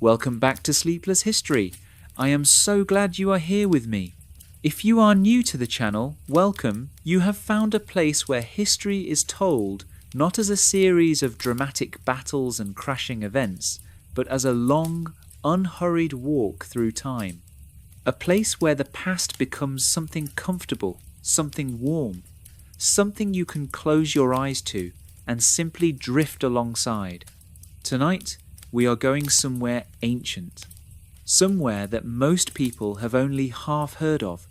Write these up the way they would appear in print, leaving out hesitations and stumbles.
Welcome back to Sleepless History. I am so glad you are here with me. If you are new to the channel, welcome. You have found a place where history is told not as a series of dramatic battles and crashing events, but as a long, unhurried walk through time. A place where the past becomes something comfortable, something warm, something you can close your eyes to and simply drift alongside. Tonight, we are going somewhere ancient, somewhere that most people have only half heard of,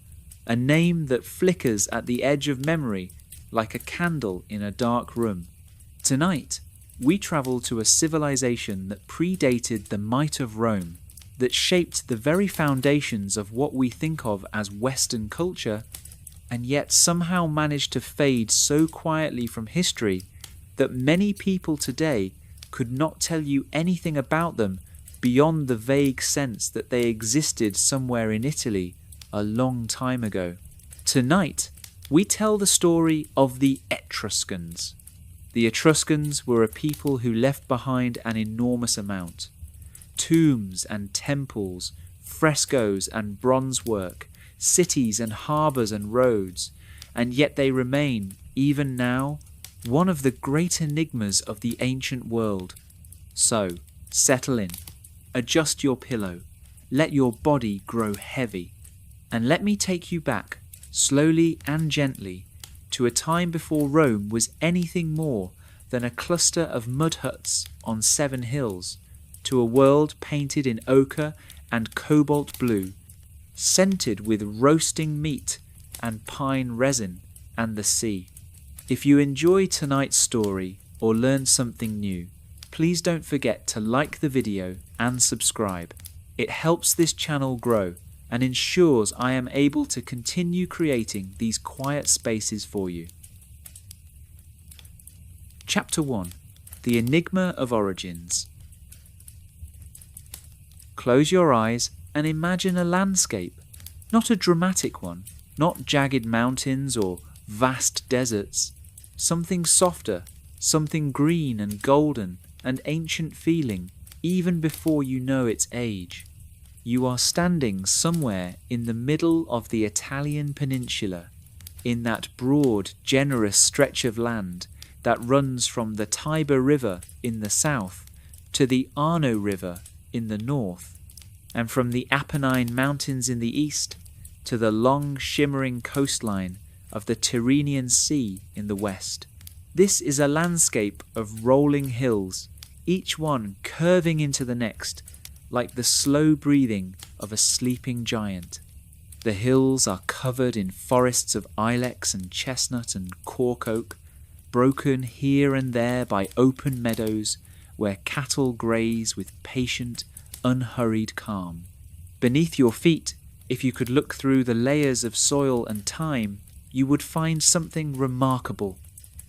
a name that flickers at the edge of memory like a candle in a dark room. Tonight, we travel to a civilization that predated the might of Rome, that shaped the very foundations of what we think of as Western culture, and yet somehow managed to fade so quietly from history that many people today could not tell you anything about them beyond the vague sense that they existed somewhere in Italy a long time ago. Tonight, we tell the story of the Etruscans. The Etruscans were a people who left behind an enormous amount. Tombs and temples, frescoes and bronze work, cities and harbours and roads, and yet they remain, even now, one of the great enigmas of the ancient world. So, settle in, adjust your pillow, let your body grow heavy, and let me take you back, slowly and gently, to a time before Rome was anything more than a cluster of mud huts on 7 hills, to a world painted in ochre and cobalt blue, scented with roasting meat and pine resin and the sea. If you enjoy tonight's story or learn something new, please don't forget to like the video and subscribe. It helps this channel grow and ensures I am able to continue creating these quiet spaces for you. Chapter 1. The Enigma of Origins. Close your eyes and imagine a landscape, not a dramatic one, not jagged mountains or vast deserts, something softer, something green and golden and ancient feeling even before you know its age. You are standing somewhere in the middle of the Italian peninsula, in that broad, generous stretch of land that runs from the Tiber River in the south to the Arno River in the north, and from the Apennine Mountains in the east to the long shimmering coastline of the Tyrrhenian Sea in the west. This is a landscape of rolling hills, each one curving into the next, like the slow breathing of a sleeping giant. The hills are covered in forests of ilex and chestnut and cork oak, broken here and there by open meadows where cattle graze with patient, unhurried calm. Beneath your feet, if you could look through the layers of soil and time, you would find something remarkable.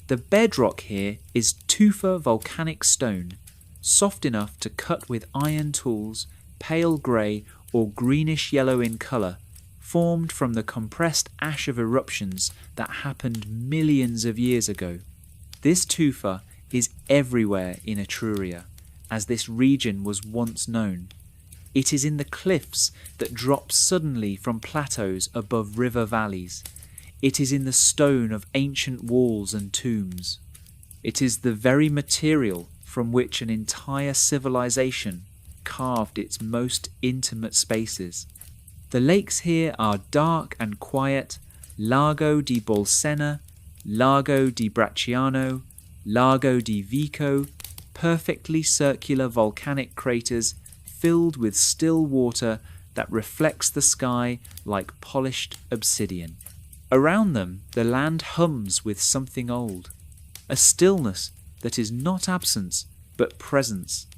The bedrock here is tufa volcanic stone, soft enough to cut with iron tools, pale grey or greenish-yellow in colour, formed from the compressed ash of eruptions that happened millions of years ago. This tufa is everywhere in Etruria, as this region was once known. It is in the cliffs that drop suddenly from plateaus above river valleys. It is in the stone of ancient walls and tombs. It is the very material from which an entire civilization carved its most intimate spaces. The lakes here are dark and quiet: Lago di Bolsena, Lago di Bracciano, Lago di Vico, perfectly circular volcanic craters filled with still water that reflects the sky like polished obsidian. Around them, the land hums with something old, a stillness that is not absence, but presence,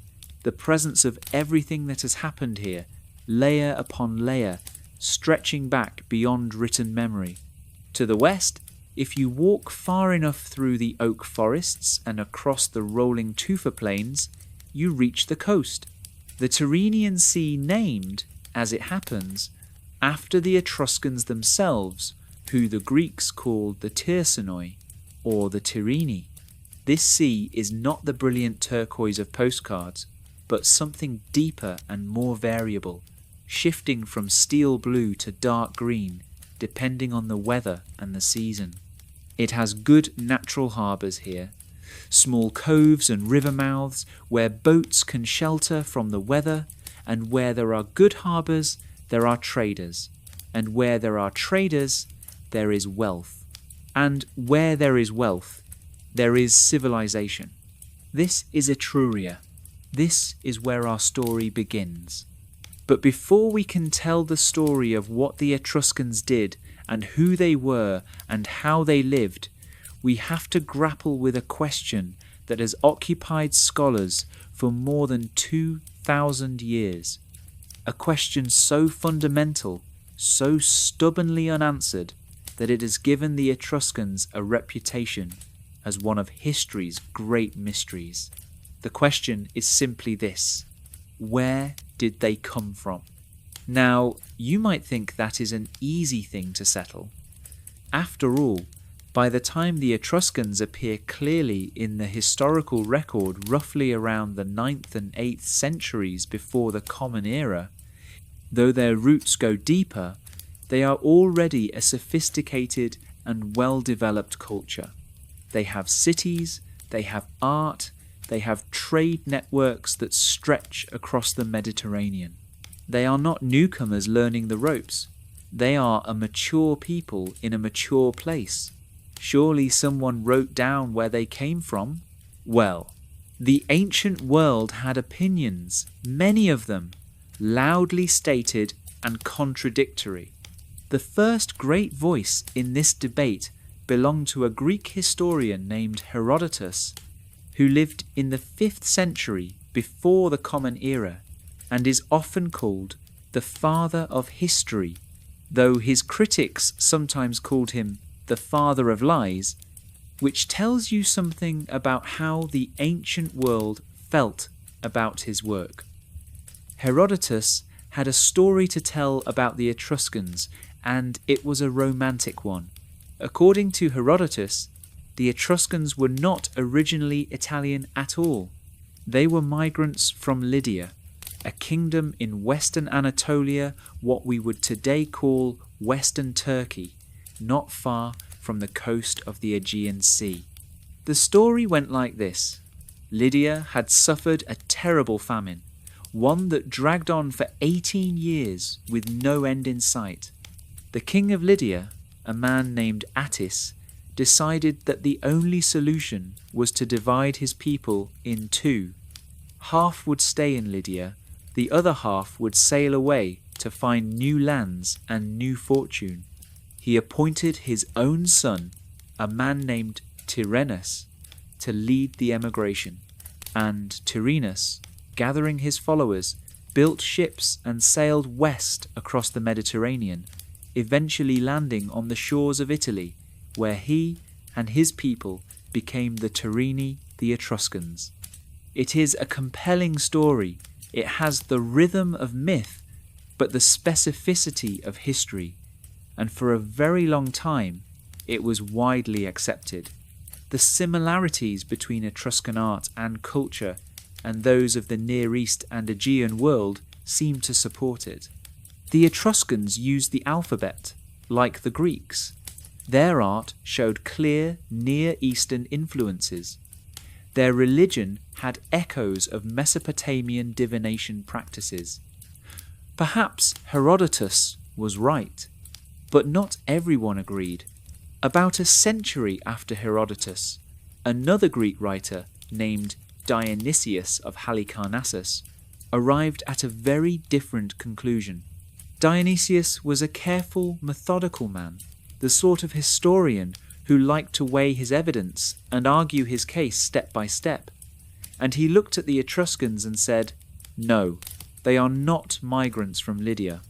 the presence of everything that has happened here, layer upon layer, stretching back beyond written memory. To the west, if you walk far enough through the oak forests and across the rolling tufa plains, you reach the coast. The Tyrrhenian Sea named, as it happens, after the Etruscans themselves, who the Greeks called the Tyrsinoi, or the Tyrrheni. This sea is not the brilliant turquoise of postcards, but something deeper and more variable, shifting from steel blue to dark green, depending on the weather and the season. It has good natural harbours here, small coves and river mouths where boats can shelter from the weather, and where there are good harbours, there are traders, and where there are traders, there is wealth, and where there is wealth, there is civilization. This is Etruria. This is where our story begins. But before we can tell the story of what the Etruscans did and who they were and how they lived, we have to grapple with a question that has occupied scholars for more than 2,000 years. A question so fundamental, so stubbornly unanswered, that it has given the Etruscans a reputation as one of history's great mysteries. The question is simply this: where did they come from? Now, you might think that is an easy thing to settle. After all, by the time the Etruscans appear clearly in the historical record roughly around the 9th and 8th centuries before the Common Era, though their roots go deeper, they are already a sophisticated and well-developed culture. They have cities, they have art, they have trade networks that stretch across the Mediterranean. They are not newcomers learning the ropes. They are a mature people in a mature place. Surely someone wrote down where they came from? Well, the ancient world had opinions, many of them, loudly stated and contradictory. The first great voice in this debate belonged to a Greek historian named Herodotus, who lived in the 5th century before the Common Era and is often called the father of history, though his critics sometimes called him the father of lies, which tells you something about how the ancient world felt about his work. Herodotus had a story to tell about the Etruscans, and it was a romantic one. According to Herodotus, the Etruscans were not originally Italian at all. They were migrants from Lydia, a kingdom in western Anatolia, what we would today call western Turkey, not far from the coast of the Aegean Sea. The story went like this. Lydia had suffered a terrible famine, one that dragged on for 18 years with no end in sight. The king of Lydia, a man named Attis, decided that the only solution was to divide his people in two. Half would stay in Lydia, the other half would sail away to find new lands and new fortune. He appointed his own son, a man named Tyrrhenus, to lead the emigration, and Tyrrhenus, gathering his followers, built ships and sailed west across the Mediterranean, eventually landing on the shores of Italy, where he and his people became the Tyrrheni, the Etruscans. It is a compelling story. It has the rhythm of myth, but the specificity of history, and for a very long time it was widely accepted. The similarities between Etruscan art and culture and those of the Near East and Aegean world seem to support it. The Etruscans used the alphabet, like the Greeks. Their art showed clear Near Eastern influences. Their religion had echoes of Mesopotamian divination practices. Perhaps Herodotus was right, but not everyone agreed. About a century after Herodotus, another Greek writer named Dionysius of Halicarnassus arrived at a very different conclusion. Dionysius was a careful, methodical man, the sort of historian who liked to weigh his evidence and argue his case step by step. And he looked at the Etruscans and said, "No, they are not migrants from Lydia.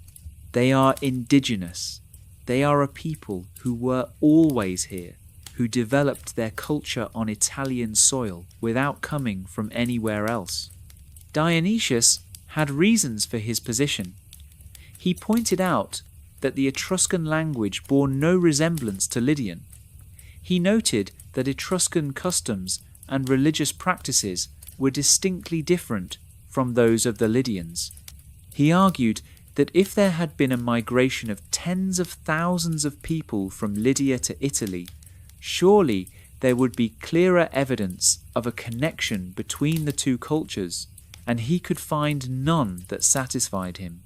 They are indigenous. They are a people who were always here, who developed their culture on Italian soil without coming from anywhere else." Dionysius had reasons for his position. He pointed out that the Etruscan language bore no resemblance to Lydian. He noted that Etruscan customs and religious practices were distinctly different from those of the Lydians. He argued that if there had been a migration of tens of thousands of people from Lydia to Italy, surely there would be clearer evidence of a connection between the two cultures, and he could find none that satisfied him.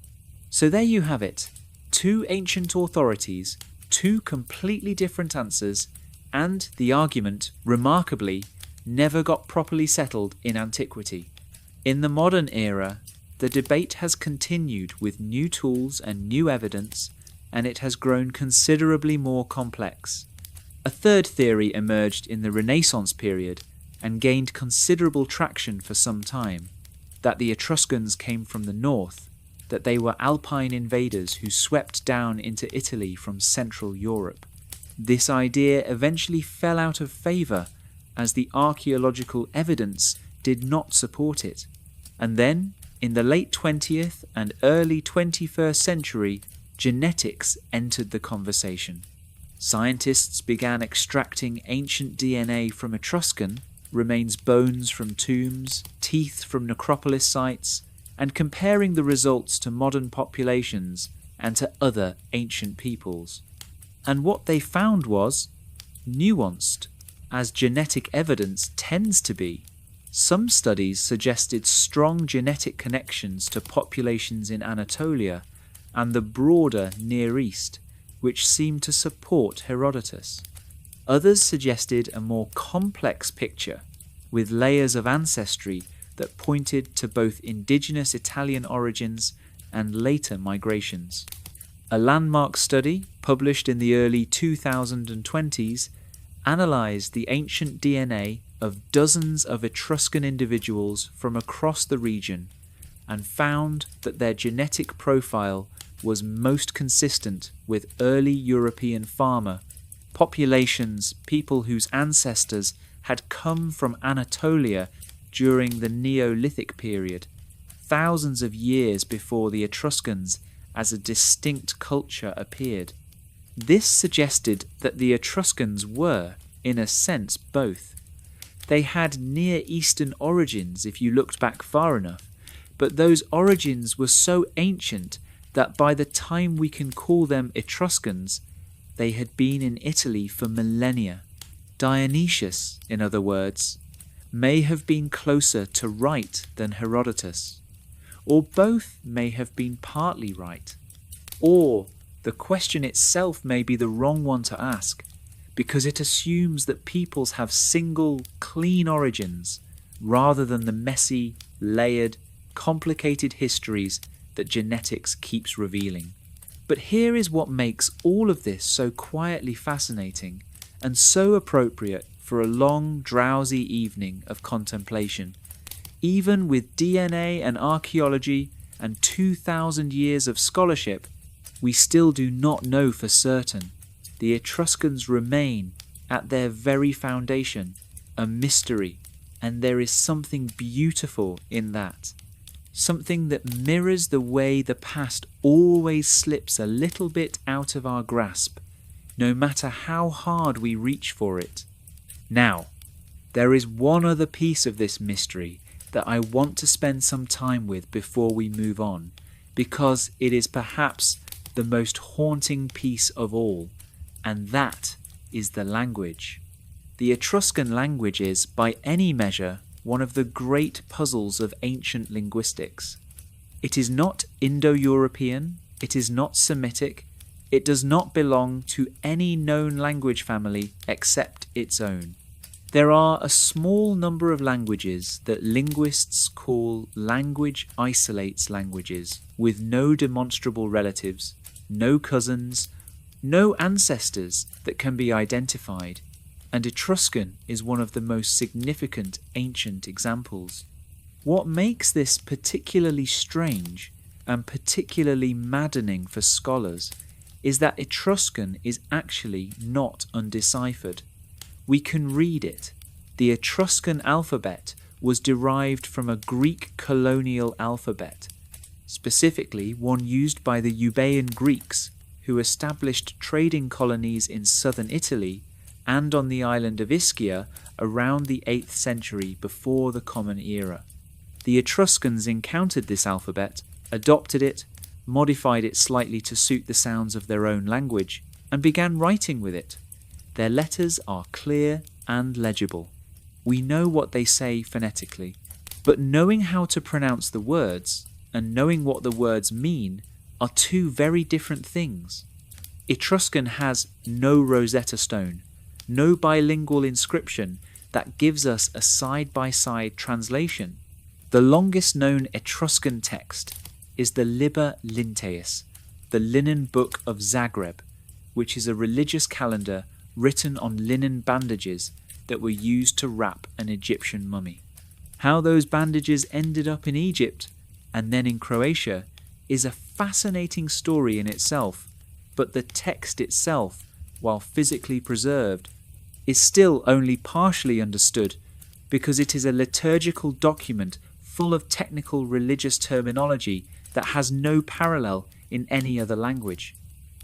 So there you have it, two ancient authorities, two completely different answers, and the argument, remarkably, never got properly settled in antiquity. In the modern era, the debate has continued with new tools and new evidence, and it has grown considerably more complex. A third theory emerged in the Renaissance period and gained considerable traction for some time, that the Etruscans came from the north, that they were Alpine invaders who swept down into Italy from Central Europe. This idea eventually fell out of favour as the archaeological evidence did not support it, and then, in the late 20th and early 21st century, genetics entered the conversation. Scientists began extracting ancient DNA from Etruscan, remains bones from tombs, teeth from necropolis sites, and comparing the results to modern populations and to other ancient peoples. And what they found was nuanced, as genetic evidence tends to be. Some studies suggested strong genetic connections to populations in Anatolia and the broader Near East, which seemed to support Herodotus. Others suggested a more complex picture, with layers of ancestry that pointed to both indigenous Italian origins and later migrations. A landmark study, published in the early 2020s, analysed the ancient DNA of dozens of Etruscan individuals from across the region and found that their genetic profile was most consistent with early European farmer populations, people whose ancestors had come from Anatolia during the Neolithic period, thousands of years before the Etruscans as a distinct culture appeared. This suggested that the Etruscans were, in a sense, both. They had Near Eastern origins if you looked back far enough, but those origins were so ancient that by the time we can call them Etruscans, they had been in Italy for millennia. Dionysius, in other words, may have been closer to right than Herodotus, or both may have been partly right, or the question itself may be the wrong one to ask, because it assumes that peoples have single, clean origins, rather than the messy, layered, complicated histories that genetics keeps revealing. But here is what makes all of this so quietly fascinating and so appropriate for a long, drowsy evening of contemplation. Even with DNA and archaeology and 2,000 years of scholarship, we still do not know for certain. The Etruscans remain, at their very foundation, a mystery, and there is something beautiful in that. Something that mirrors the way the past always slips a little bit out of our grasp, no matter how hard we reach for it. Now, there is one other piece of this mystery that I want to spend some time with before we move on, because it is perhaps the most haunting piece of all, and that is the language. The Etruscan language is, by any measure, one of the great puzzles of ancient linguistics. It is not Indo-European, it is not Semitic, it does not belong to any known language family except its own. There are a small number of languages that linguists call language isolates languages, with no demonstrable relatives, no cousins, no ancestors that can be identified, and Etruscan is one of the most significant ancient examples. What makes this particularly strange and particularly maddening for scholars is that Etruscan is actually not undeciphered. We can read it. The Etruscan alphabet was derived from a Greek colonial alphabet, specifically one used by the Euboean Greeks, who established trading colonies in southern Italy and on the island of Ischia around the 8th century before the Common Era. The Etruscans encountered this alphabet, adopted it, modified it slightly to suit the sounds of their own language, and began writing with it. Their letters are clear and legible. We know what they say phonetically, but knowing how to pronounce the words and knowing what the words mean are two very different things. Etruscan has no Rosetta Stone, no bilingual inscription that gives us a side-by-side translation. The longest known Etruscan text is the Liber Linteus, the linen book of Zagreb, which is a religious calendar written on linen bandages that were used to wrap an Egyptian mummy. How those bandages ended up in Egypt and then in Croatia is a fascinating story in itself, but the text itself, while physically preserved, is still only partially understood because it is a liturgical document full of technical religious terminology that has no parallel in any other language.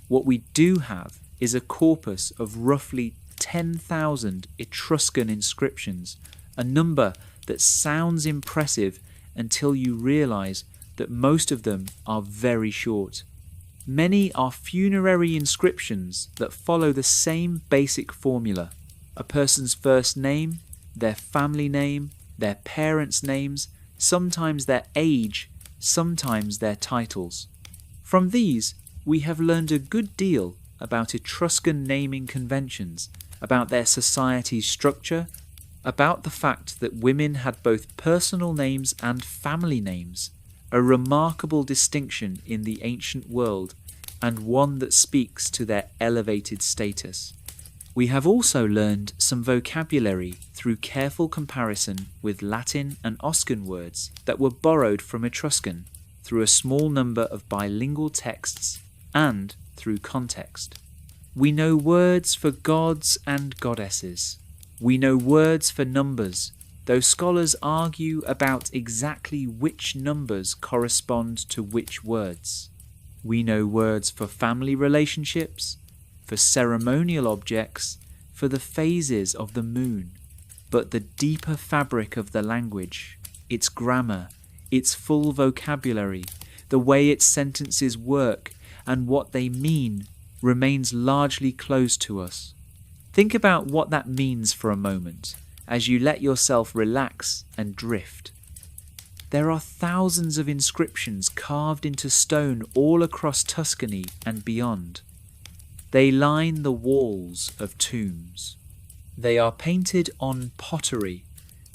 What we do have is a corpus of roughly 10,000 Etruscan inscriptions, a number that sounds impressive until you realize that most of them are very short. Many are funerary inscriptions that follow the same basic formula: a person's first name, their family name, their parents' names, sometimes their age, sometimes their titles. From these, we have learned a good deal about Etruscan naming conventions, about their society's structure, about the fact that women had both personal names and family names, a remarkable distinction in the ancient world and one that speaks to their elevated status. We have also learned some vocabulary through careful comparison with Latin and Oscan words that were borrowed from Etruscan, through a small number of bilingual texts, and through context. We know words for gods and goddesses. We know words for numbers, though scholars argue about exactly which numbers correspond to which words. We know words for family relationships, for ceremonial objects, for the phases of the moon. But the deeper fabric of the language, its grammar, its full vocabulary, the way its sentences work, and what they mean remains largely closed to us. Think about what that means for a moment as you let yourself relax and drift. There are thousands of inscriptions carved into stone all across Tuscany and beyond. They line the walls of tombs. They are painted on pottery.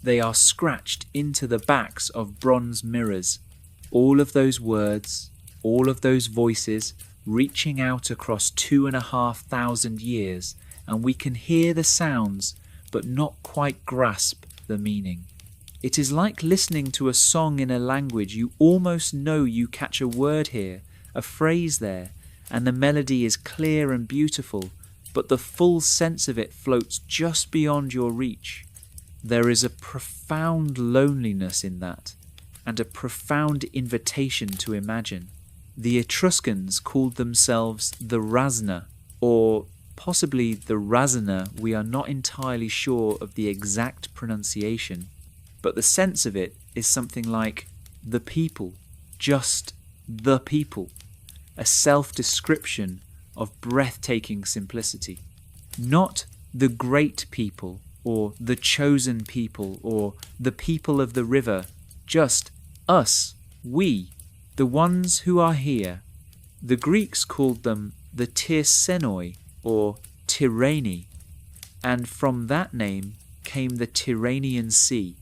They are scratched into the backs of bronze mirrors. All of those words, all of those voices reaching out across 2,500 years, and we can hear the sounds but not quite grasp the meaning. It is like listening to a song in a language you almost know you catch a word here, a phrase there, and the melody is clear and beautiful, but the full sense of it floats just beyond your reach. There is a profound loneliness in that, and a profound invitation to imagine. The Etruscans called themselves the Rasna, or possibly the Razana. We are not entirely sure of the exact pronunciation, but the sense of it is something like the people, just the people, a self-description of breathtaking simplicity. Not the great people, or the chosen people, or the people of the river, just us, we, the ones who are here. The Greeks called them the Tyrsenoi, or Tyrrheni, and from that name came the Tyrrhenian Sea.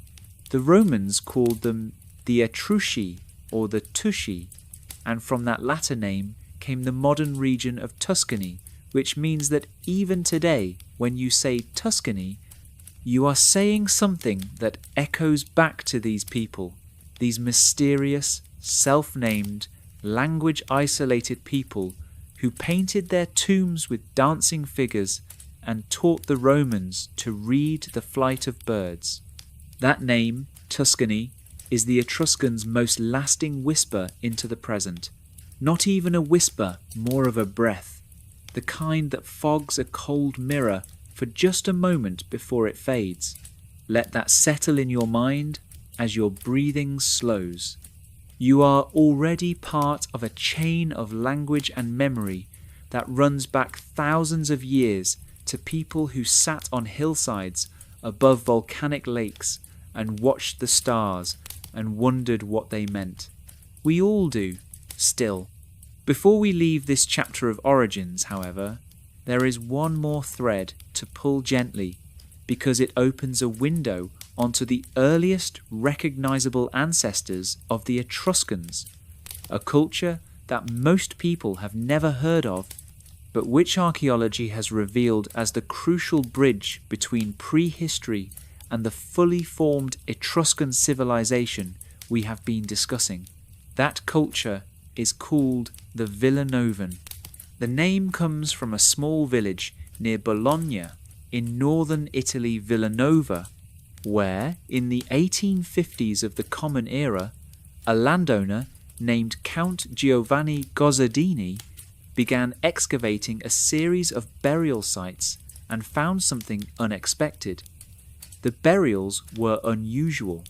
The Romans called them the Etrusci, or the Tusci, and from that latter name came the modern region of Tuscany, which means that even today, when you say Tuscany, you are saying something that echoes back to these people, these mysterious, self-named, language-isolated people who painted their tombs with dancing figures and taught the Romans to read the flight of birds. That name, Tuscany, is the Etruscans' most lasting whisper into the present. Not even a whisper, more of a breath, the kind that fogs a cold mirror for just a moment before it fades. Let that settle in your mind as your breathing slows. You are already part of a chain of language and memory that runs back thousands of years to people who sat on hillsides above volcanic lakes and watched the stars and wondered what they meant. We all do, still. Before we leave this chapter of Origins, however, there is one more thread to pull gently, because it opens a window onto the earliest recognizable ancestors of the Etruscans, a culture that most people have never heard of, but which archaeology has revealed as the crucial bridge between prehistory and the fully formed Etruscan civilization we have been discussing. That culture is called the Villanovan. The name comes from a small village near Bologna in northern Italy, Villanova, where, in the 1850s of the Common Era, a landowner named Count Giovanni Gozzardini began excavating a series of burial sites and found something unexpected. The burials were unusual.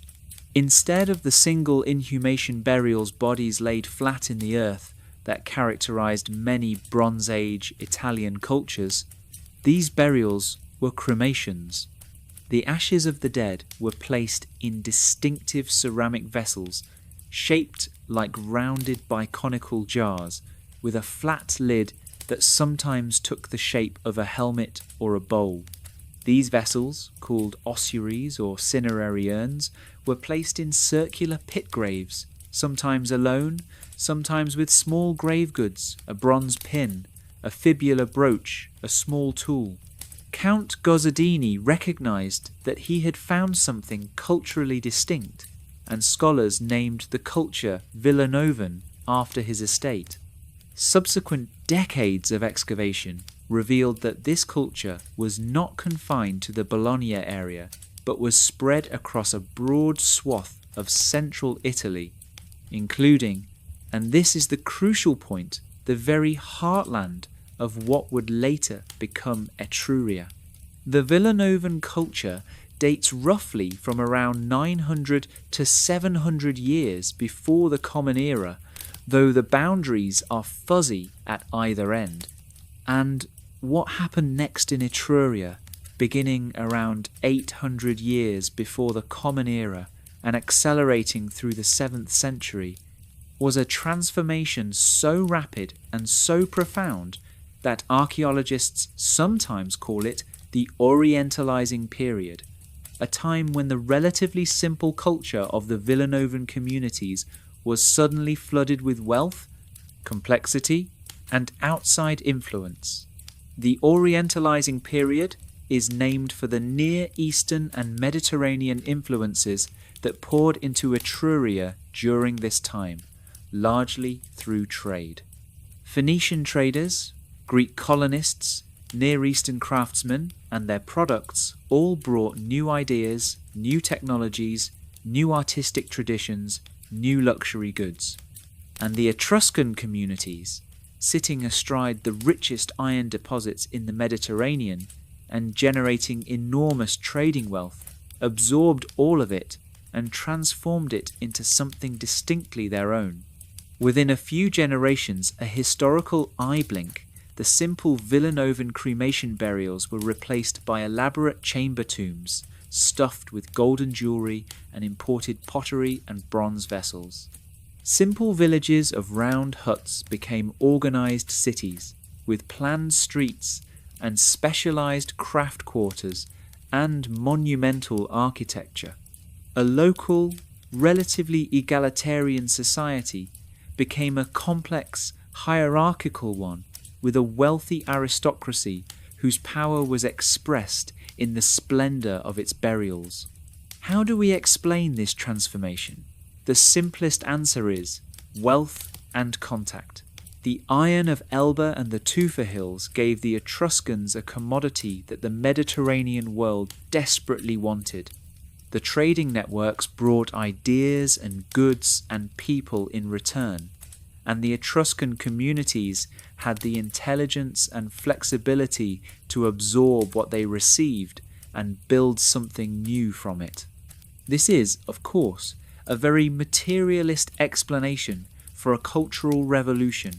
Instead of the single inhumation burials, bodies laid flat in the earth that characterized many Bronze Age Italian cultures, these burials were cremations. The ashes of the dead were placed in distinctive ceramic vessels, shaped like rounded biconical jars, with a flat lid that sometimes took the shape of a helmet or a bowl. These vessels, called ossuaries or cinerary urns, were placed in circular pit graves, sometimes alone, sometimes with small grave goods, a bronze pin, a fibular brooch, a small tool. Count Gozzardini recognized that he had found something culturally distinct, and scholars named the culture Villanovan after his estate. Subsequent decades of excavation revealed that this culture was not confined to the Bologna area, but was spread across a broad swath of central Italy, including, and this is the crucial point, the very heartland of what would later become Etruria. The Villanovan culture dates roughly from around 900 to 700 years before the Common Era, though the boundaries are fuzzy at either end. And what happened next in Etruria, beginning around 800 years before the Common Era and accelerating through the 7th century, was a transformation so rapid and so profound that archaeologists sometimes call it the Orientalizing period, a time when the relatively simple culture of the Villanovan communities was suddenly flooded with wealth, complexity, and outside influence. The Orientalizing period is named for the Near Eastern and Mediterranean influences that poured into Etruria during this time, largely through trade. Phoenician traders, Greek colonists, Near Eastern craftsmen, and their products all brought new ideas, new technologies, new artistic traditions, new luxury goods. And the Etruscan communities, sitting astride the richest iron deposits in the Mediterranean and generating enormous trading wealth, absorbed all of it and transformed it into something distinctly their own. Within a few generations, a historical eye blink, the simple Villanovan cremation burials were replaced by elaborate chamber tombs stuffed with golden jewelry and imported pottery and bronze vessels. Simple villages of round huts became organized cities with planned streets and specialized craft quarters and monumental architecture. A local, relatively egalitarian society became a complex, hierarchical one with a wealthy aristocracy whose power was expressed in the splendor of its burials. How do we explain this transformation? The simplest answer is wealth and contact. The iron of Elba and the Tufa hills gave the Etruscans a commodity that the Mediterranean world desperately wanted. The trading networks brought ideas and goods and people in return, and the Etruscan communities had the intelligence and flexibility to absorb what they received and build something new from it. This is, of course, a very materialist explanation for a cultural revolution.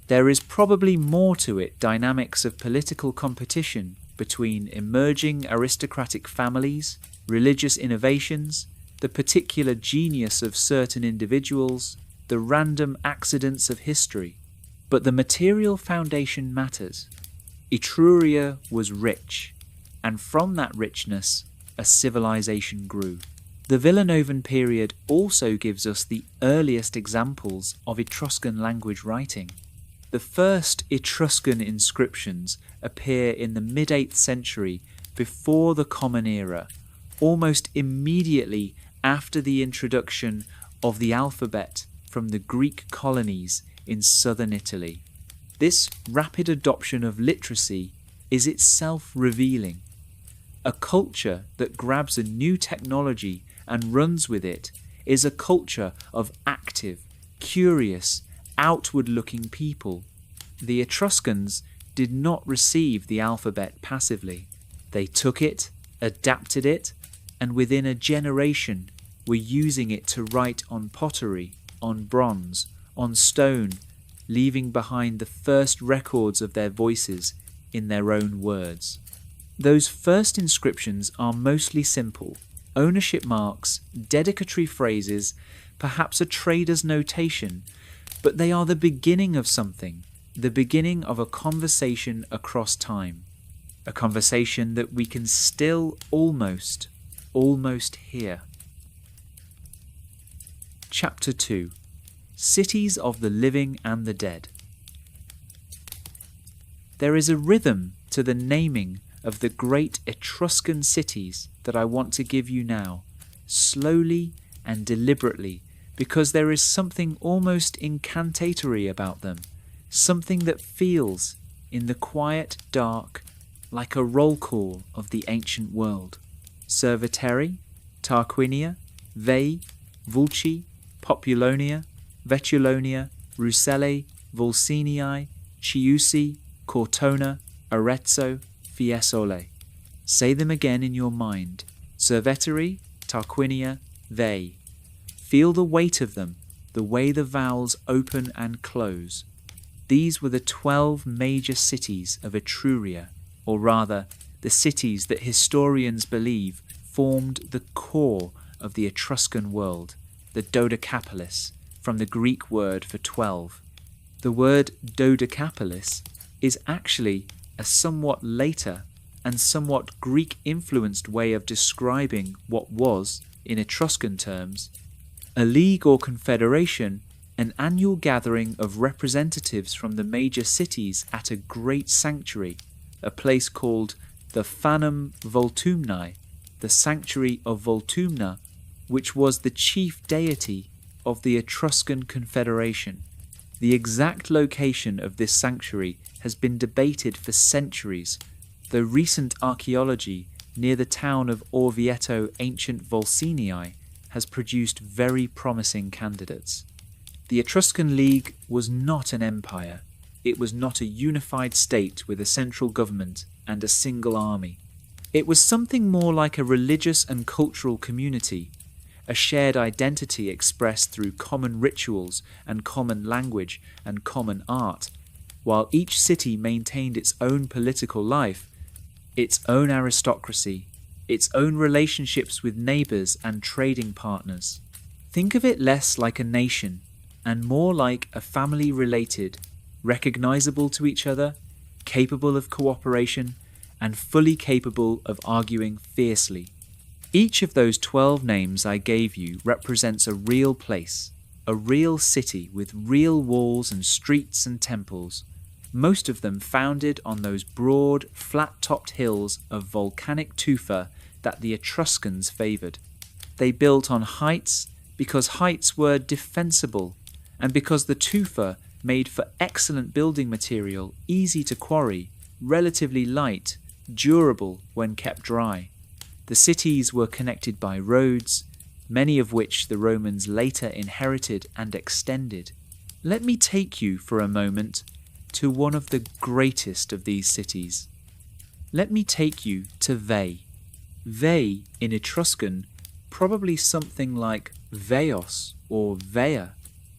There is probably more to it: dynamics of political competition between emerging aristocratic families, religious innovations, the particular genius of certain individuals, the random accidents of history. But the material foundation matters. Etruria was rich, and from that richness a civilization grew. The Villanovan period also gives us the earliest examples of Etruscan language writing. The first Etruscan inscriptions appear in the mid-8th century before the Common Era, almost immediately after the introduction of the alphabet from the Greek colonies in southern Italy. This rapid adoption of literacy is itself revealing. A culture that grabs a new technology and runs with it is a culture of active, curious, outward-looking people. The Etruscans did not receive the alphabet passively. They took it, adapted it, and within a generation were using it to write on pottery, on bronze, on stone, leaving behind the first records of their voices in their own words. Those first inscriptions are mostly simple: ownership marks, dedicatory phrases, perhaps a trader's notation, but they are the beginning of something, the beginning of a conversation across time, a conversation that we can still almost hear. Chapter 2: Cities of the Living and the Dead. There is a rhythm to the naming of the great Etruscan cities that I want to give you now, slowly and deliberately, because there is something almost incantatory about them, something that feels, in the quiet dark, like a roll call of the ancient world. Cerveteri, Tarquinia, Veii, Vulci, Populonia, Vetulonia, Rucellai, Volsinii, Chiusi, Cortona, Arezzo, Fiesole. Say them again in your mind: Cerveteri, Tarquinia, Veii. Feel the weight of them, the way the vowels open and close. These were the 12 major cities of Etruria, or rather, the cities that historians believe formed the core of the Etruscan world, the Dodecapolis, from the Greek word for 12. The word Dodecapolis is actually a somewhat later and somewhat Greek-influenced way of describing what was, in Etruscan terms, a league or confederation, an annual gathering of representatives from the major cities at a great sanctuary, a place called the Fanum Voltumnae, the sanctuary of Voltumna, which was the chief deity of the Etruscan confederation. The exact location of this sanctuary has been debated for centuries, though recent archaeology near the town of Orvieto, ancient Volsinii, has produced very promising candidates. The Etruscan League was not an empire. It was not a unified state with a central government and a single army. It was something more like a religious and cultural community, a shared identity expressed through common rituals and common language and common art, while each city maintained its own political life, its own aristocracy, its own relationships with neighbours and trading partners. Think of it less like a nation and more like a family related, recognisable to each other, capable of cooperation, and fully capable of arguing fiercely. Each of those 12 names I gave you represents a real place, a real city with real walls and streets and temples, most of them founded on those broad, flat-topped hills of volcanic tufa that the Etruscans favoured. They built on heights because heights were defensible, and because the tufa made for excellent building material, easy to quarry, relatively light, durable when kept dry. The cities were connected by roads, many of which the Romans later inherited and extended. Let me take you for a moment to one of the greatest of these cities. Let me take you to Veii. Veii, in Etruscan, probably something like Veos or Veia,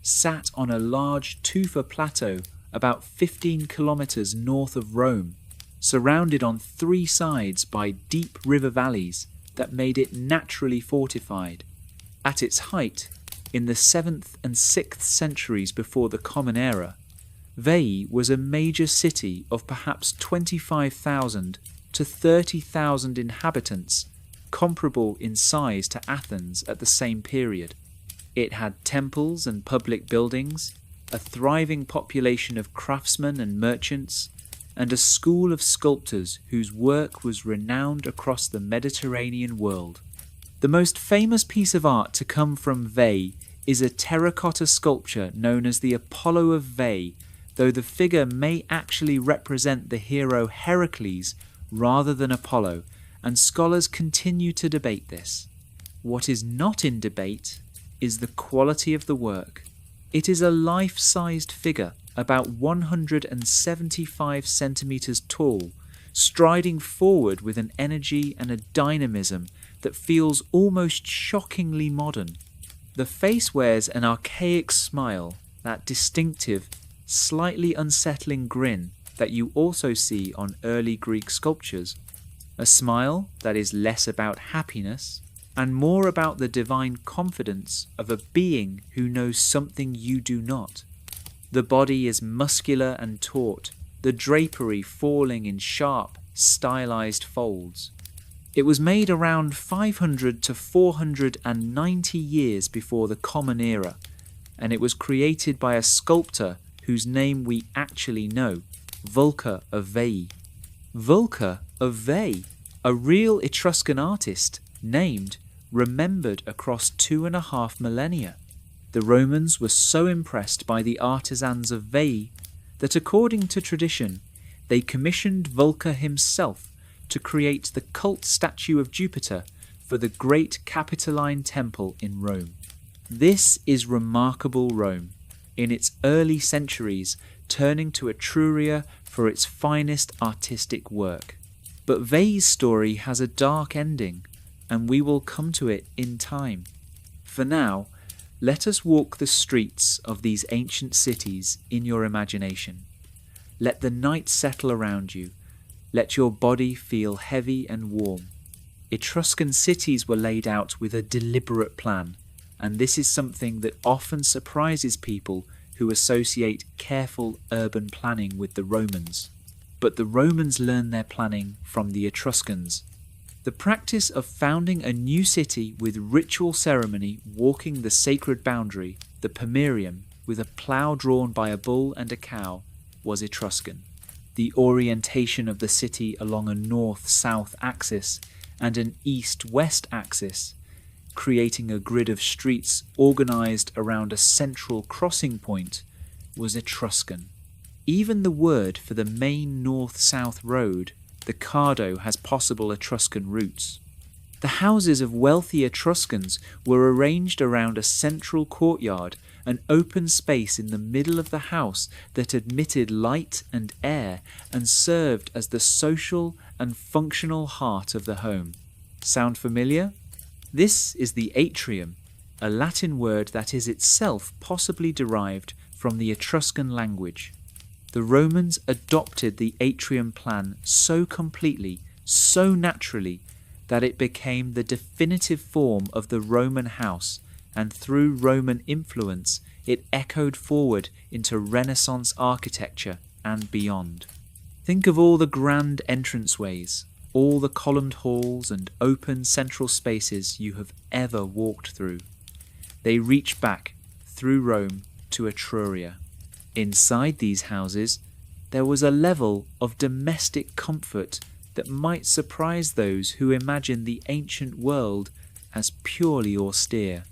sat on a large tufa plateau about 15 kilometers north of Rome, surrounded on three sides by deep river valleys that made it naturally fortified. At its height, in the 7th and 6th centuries before the Common Era, Veii was a major city of perhaps 25,000 to 30,000 inhabitants, comparable in size to Athens at the same period. It had temples and public buildings, a thriving population of craftsmen and merchants, and a school of sculptors whose work was renowned across the Mediterranean world. The most famous piece of art to come from Veii is a terracotta sculpture known as the Apollo of Veii, though the figure may actually represent the hero Heracles rather than Apollo, and scholars continue to debate this. What is not in debate is the quality of the work. It is a life-sized figure, about 175 centimeters tall, striding forward with an energy and a dynamism that feels almost shockingly modern. The face wears an archaic smile, that distinctive, slightly unsettling grin that you also see on early Greek sculptures. A smile that is less about happiness and more about the divine confidence of a being who knows something you do not. The body is muscular and taut, the drapery falling in sharp, stylized folds. It was made around 500 to 490 years before the Common Era, and it was created by a sculptor whose name we actually know, Vulca of Veii. Vulca of Veii, a real Etruscan artist, named, remembered across 2.5 millennia. The Romans were so impressed by the artisans of Veii that, according to tradition, they commissioned Vulca himself to create the cult statue of Jupiter for the great Capitoline Temple in Rome. This is remarkable Rome, in its early centuries turning to Etruria for its finest artistic work. But Veii's story has a dark ending, and we will come to it in time. For now, let us walk the streets of these ancient cities in your imagination. Let the night settle around you. Let your body feel heavy and warm. Etruscan cities were laid out with a deliberate plan, and this is something that often surprises people who associate careful urban planning with the Romans. But the Romans learned their planning from the Etruscans. The practice of founding a new city with ritual ceremony walking the sacred boundary, the pomerium, with a plough drawn by a bull and a cow, was Etruscan. The orientation of the city along a north-south axis and an east-west axis, creating a grid of streets organized around a central crossing point, was Etruscan. Even the word for the main north-south road, the Cardo, has possible Etruscan roots. The houses of wealthy Etruscans were arranged around a central courtyard, an open space in the middle of the house that admitted light and air and served as the social and functional heart of the home. Sound familiar? This is the atrium, a Latin word that is itself possibly derived from the Etruscan language. The Romans adopted the atrium plan so completely, so naturally, that it became the definitive form of the Roman house, and through Roman influence it echoed forward into Renaissance architecture and beyond. Think of all the grand entranceways, all the columned halls and open central spaces you have ever walked through. They reach back, through Rome, to Etruria. Inside these houses, there was a level of domestic comfort that might surprise those who imagine the ancient world as purely austere.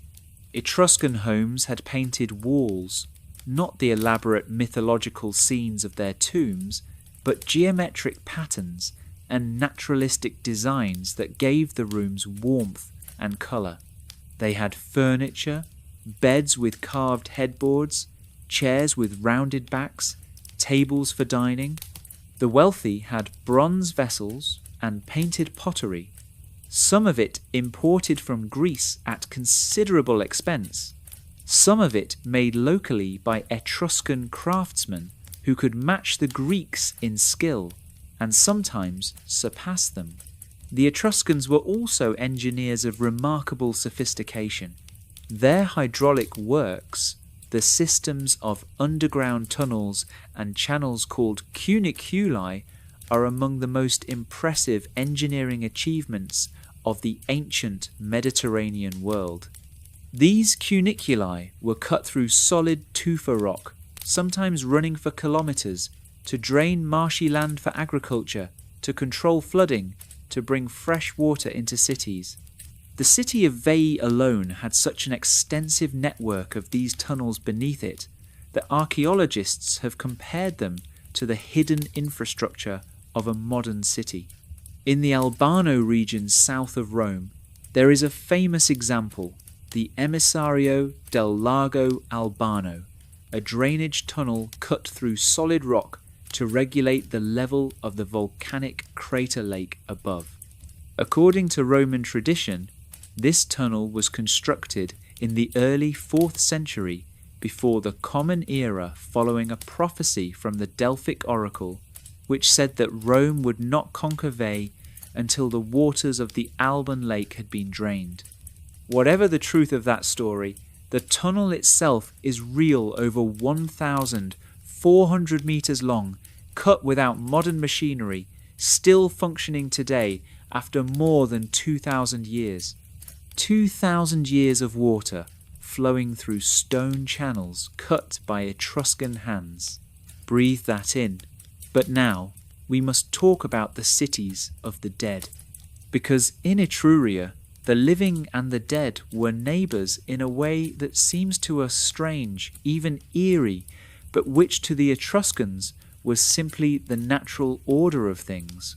Etruscan homes had painted walls, not the elaborate mythological scenes of their tombs, but geometric patterns and naturalistic designs that gave the rooms warmth and colour. They had furniture, beds with carved headboards, chairs with rounded backs, tables for dining. The wealthy had bronze vessels and painted pottery. some of it imported from Greece at considerable expense, some of it made locally by Etruscan craftsmen who could match the Greeks in skill and sometimes surpass them. The Etruscans were also engineers of remarkable sophistication. Their hydraulic works, the systems of underground tunnels and channels called cuniculi, are among the most impressive engineering achievements of the ancient Mediterranean world. These cuniculi were cut through solid tufa rock, sometimes running for kilometers, to drain marshy land for agriculture, to control flooding, to bring fresh water into cities. The city of Veii alone had such an extensive network of these tunnels beneath it that archaeologists have compared them to the hidden infrastructure of a modern city. In the Albano region south of Rome, there is a famous example, the Emissario del Lago Albano, a drainage tunnel cut through solid rock to regulate the level of the volcanic crater lake above. According to Roman tradition, this tunnel was constructed in the early 4th century before the Common Era, following a prophecy from the Delphic oracle which said that Rome would not conquer Veii until the waters of the Alban lake had been drained. Whatever the truth of that story, the tunnel itself is real, over 1,400 meters long, cut without modern machinery, still functioning today after more than 2,000 years. 2,000 years of water flowing through stone channels cut by Etruscan hands. Breathe that in. But now we must talk about the cities of the dead, because in Etruria the living and the dead were neighbours in a way that seems to us strange, even eerie, but which to the Etruscans was simply the natural order of things.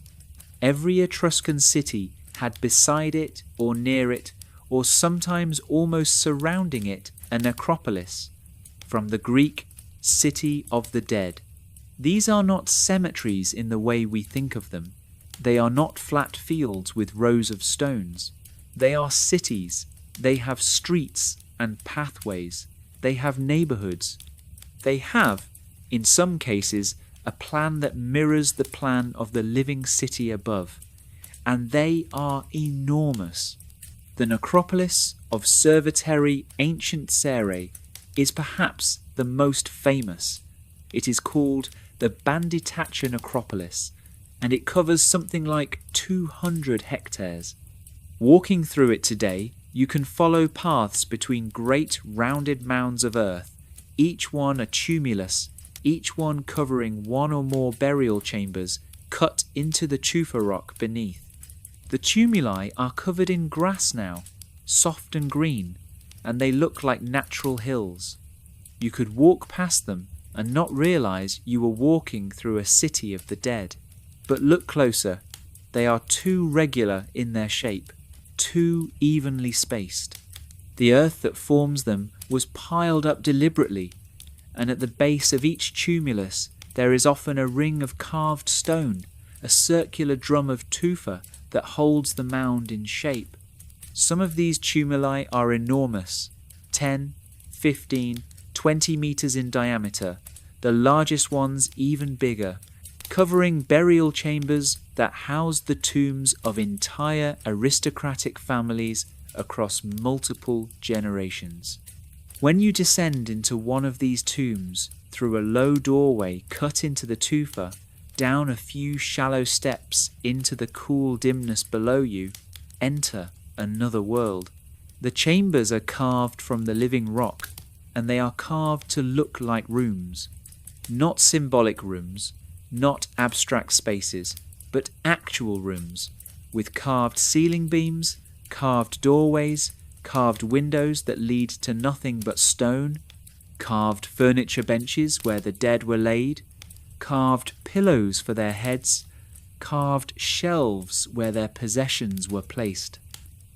Every Etruscan city had beside it or near it, or sometimes almost surrounding it, a necropolis, from the Greek city of the dead. These are not cemeteries in the way we think of them. They are not flat fields with rows of stones. They are cities. They have streets and pathways. They have neighbourhoods. They have, in some cases, a plan that mirrors the plan of the living city above. And they are enormous. The necropolis of Cerveteri, ancient Sere, is perhaps the most famous. It is called the Banditacha necropolis, and it covers something like 200 hectares. Walking through it today, you can follow paths between great rounded mounds of earth, each one a tumulus, each one covering one or more burial chambers cut into the tufa rock beneath. The tumuli are covered in grass now, soft and green, and they look like natural hills. You could walk past them and not realise you were walking through a city of the dead. But look closer, they are too regular in their shape, too evenly spaced. The earth that forms them was piled up deliberately, and at the base of each tumulus there is often a ring of carved stone, a circular drum of tufa that holds the mound in shape. Some of these tumuli are enormous, 10, 15, 20 meters in diameter, the largest ones even bigger, covering burial chambers that house the tombs of entire aristocratic families across multiple generations. When you descend into one of these tombs through a low doorway cut into the tufa, down a few shallow steps into the cool dimness below you, enter another world. The chambers are carved from the living rock, and they are carved to look like rooms. Not symbolic rooms, not abstract spaces, but actual rooms, with carved ceiling beams, carved doorways, carved windows that lead to nothing but stone, carved furniture benches where the dead were laid, carved pillows for their heads, carved shelves where their possessions were placed.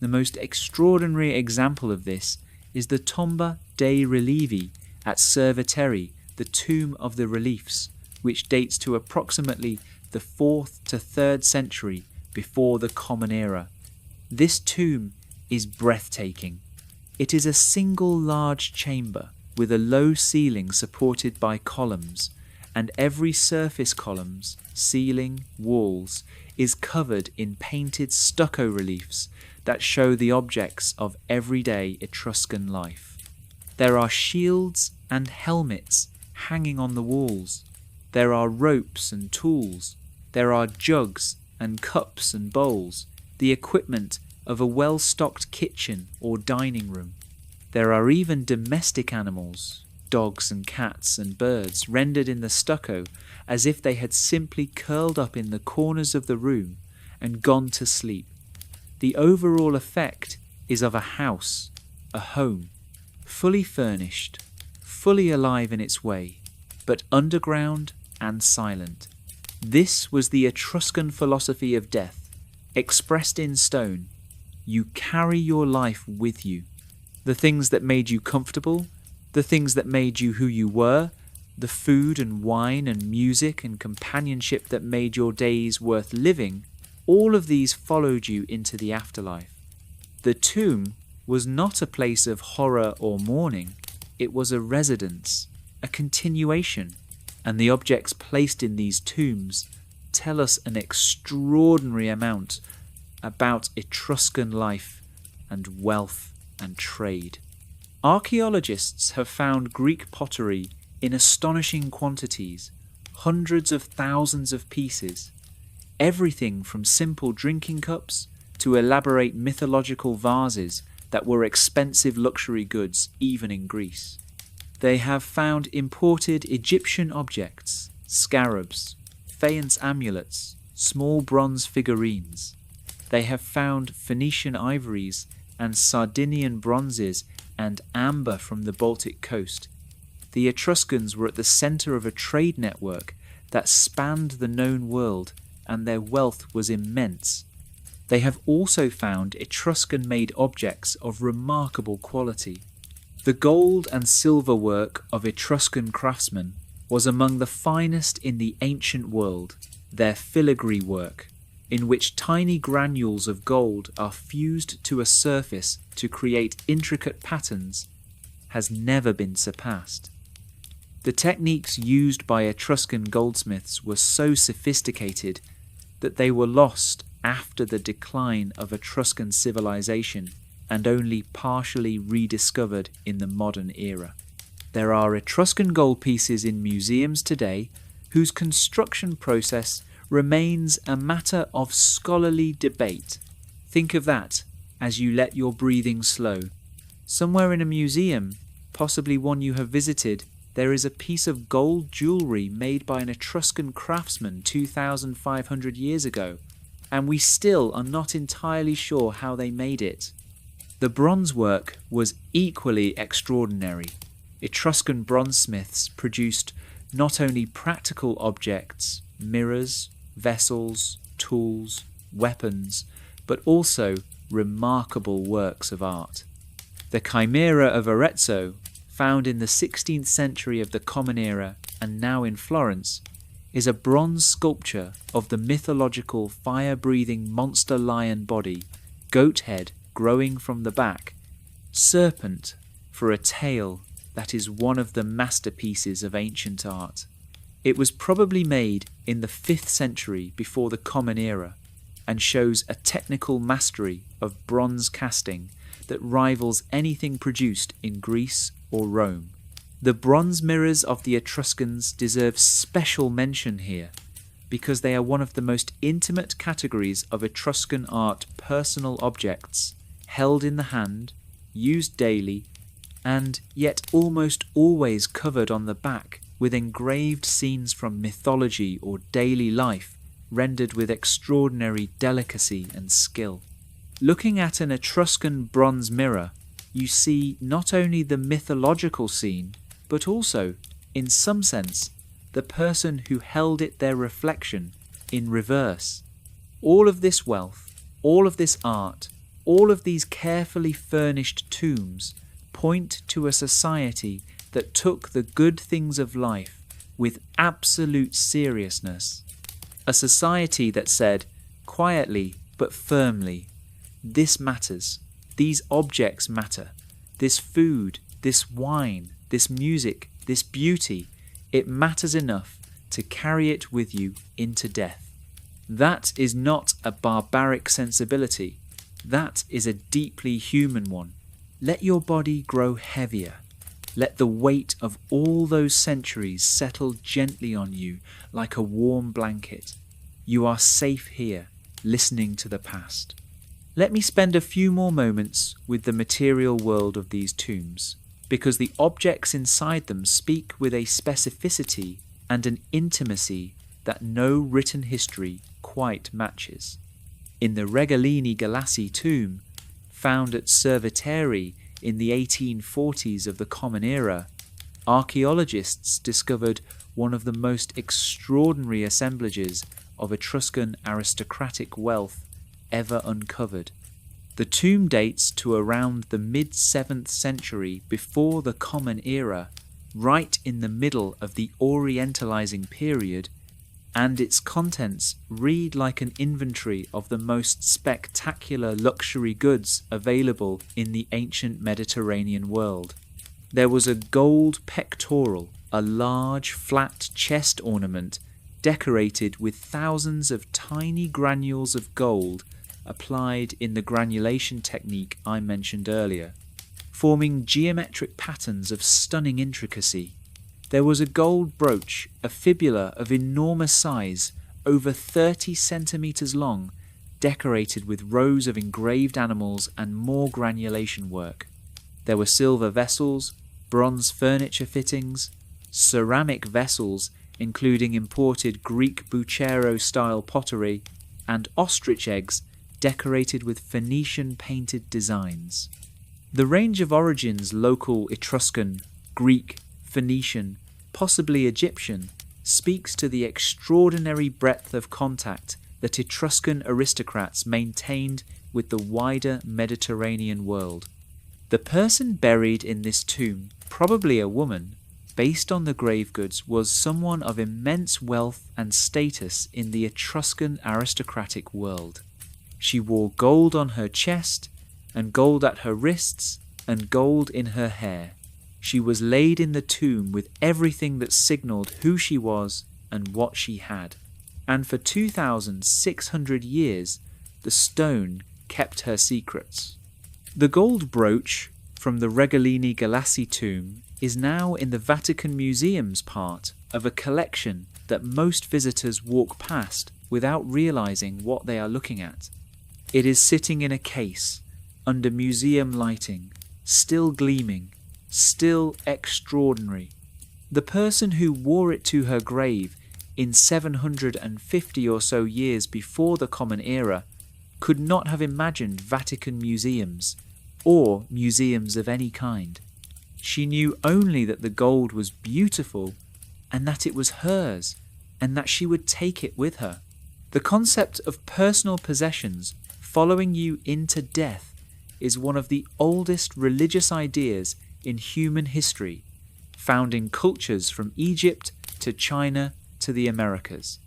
The most extraordinary example of this is the Tomba dei Relievi at Cerveteri, the tomb of the reliefs, which dates to approximately the 4th to 3rd century before the Common Era. This tomb is breathtaking. It is a single large chamber with a low ceiling supported by columns, and every surface columns, ceiling, walls is covered in painted stucco reliefs that show the objects of everyday Etruscan life. There are shields and helmets hanging on the walls. There are ropes and tools. There are jugs and cups and bowls, the equipment of a well-stocked kitchen or dining room. There are even domestic animals, dogs and cats and birds, rendered in the stucco as if they had simply curled up in the corners of the room and gone to sleep. The overall effect is of a house, a home, fully furnished, fully alive in its way, but underground and silent. This was the Etruscan philosophy of death, expressed in stone. You carry your life with you. The things that made you comfortable, the things that made you who you were, the food and wine and music and companionship that made your days worth living, all of these followed you into the afterlife. The tomb was not a place of horror or mourning. It was a residence, a continuation, and the objects placed in these tombs tell us an extraordinary amount about Etruscan life and wealth and trade. Archaeologists have found Greek pottery in astonishing quantities, hundreds of thousands of pieces, everything from simple drinking cups to elaborate mythological vases that were expensive luxury goods even in Greece. They have found imported Egyptian objects, scarabs, faience amulets, small bronze figurines. They have found Phoenician ivories and Sardinian bronzes and amber from the Baltic coast. The Etruscans were at the centre of a trade network that spanned the known world, and their wealth was immense. They have also found Etruscan-made objects of remarkable quality. The gold and silver work of Etruscan craftsmen was among the finest in the ancient world. Their filigree work, in which tiny granules of gold are fused to a surface to create intricate patterns, has never been surpassed. The techniques used by Etruscan goldsmiths were so sophisticated that they were lost after the decline of Etruscan civilization and only partially rediscovered in the modern era. There are Etruscan gold pieces in museums today whose construction process remains a matter of scholarly debate. Think of that as you let your breathing slow. Somewhere in a museum, possibly one you have visited, there is a piece of gold jewellery made by an Etruscan craftsman 2,500 years ago, and we still are not entirely sure how they made it. The bronze work was equally extraordinary. Etruscan bronzesmiths produced not only practical objects, mirrors, vessels, tools, weapons, but also remarkable works of art. The Chimera of Arezzo, found in the 16th century of the Common Era and now in Florence, is a bronze sculpture of the mythological fire-breathing monster lion body, goat head growing from the back, serpent for a tail that is one of the masterpieces of ancient art. It was probably made in the 5th century before the Common Era and shows a technical mastery of bronze casting that rivals anything produced in Greece or Rome. The bronze mirrors of the Etruscans deserve special mention here because they are one of the most intimate categories of Etruscan art, personal objects, held in the hand, used daily, and yet almost always covered on the back with engraved scenes from mythology or daily life, rendered with extraordinary delicacy and skill. Looking at an Etruscan bronze mirror, you see not only the mythological scene, but also, in some sense, the person who held it their reflection in reverse. All of this wealth, all of this art, all of these carefully furnished tombs point to a society that took the good things of life with absolute seriousness. A society that said, quietly but firmly, This matters. These objects matter. This food, this wine, this music, this beauty, it matters enough to carry it with you into death. That is not a barbaric sensibility. That is a deeply human one. Let your body grow heavier. Let the weight of all those centuries settle gently on you like a warm blanket. You are safe here, listening to the past. Let me spend a few more moments with the material world of these tombs, because the objects inside them speak with a specificity and an intimacy that no written history quite matches. In the Regalini Galassi tomb, found at Cerveteri in the 1840s of the Common Era, archaeologists discovered one of the most extraordinary assemblages of Etruscan aristocratic wealth ever uncovered. The tomb dates to around the mid-7th century before the Common Era, right in the middle of the Orientalizing period, and its contents read like an inventory of the most spectacular luxury goods available in the ancient Mediterranean world. There was a gold pectoral, a large flat chest ornament decorated with thousands of tiny granules of gold applied in the granulation technique I mentioned earlier, forming geometric patterns of stunning intricacy. There was a gold brooch, a fibula of enormous size, over 30 centimeters long, decorated with rows of engraved animals and more granulation work. There were silver vessels, bronze furniture fittings, ceramic vessels including imported Greek bucero-style pottery, and ostrich eggs decorated with Phoenician painted designs. The range of origins, local Etruscan, Greek, Phoenician, possibly Egyptian, speaks to the extraordinary breadth of contact that Etruscan aristocrats maintained with the wider Mediterranean world. The person buried in this tomb, probably a woman, based on the grave goods, was someone of immense wealth and status in the Etruscan aristocratic world. She wore gold on her chest, and gold at her wrists, and gold in her hair. She was laid in the tomb with everything that signalled who she was and what she had. And for 2,600 years, the stone kept her secrets. The gold brooch from the Regalini Galassi tomb is now in the Vatican Museum's part of a collection that most visitors walk past without realizing what they are looking at. It is sitting in a case, under museum lighting, still gleaming, still extraordinary. The person who wore it to her grave in 750 or so years before the Common Era could not have imagined Vatican museums, or museums of any kind. She knew only that the gold was beautiful and that it was hers and that she would take it with her. The concept of personal possessions following you into death is one of the oldest religious ideas in human history, found in cultures from Egypt to China to the Americas.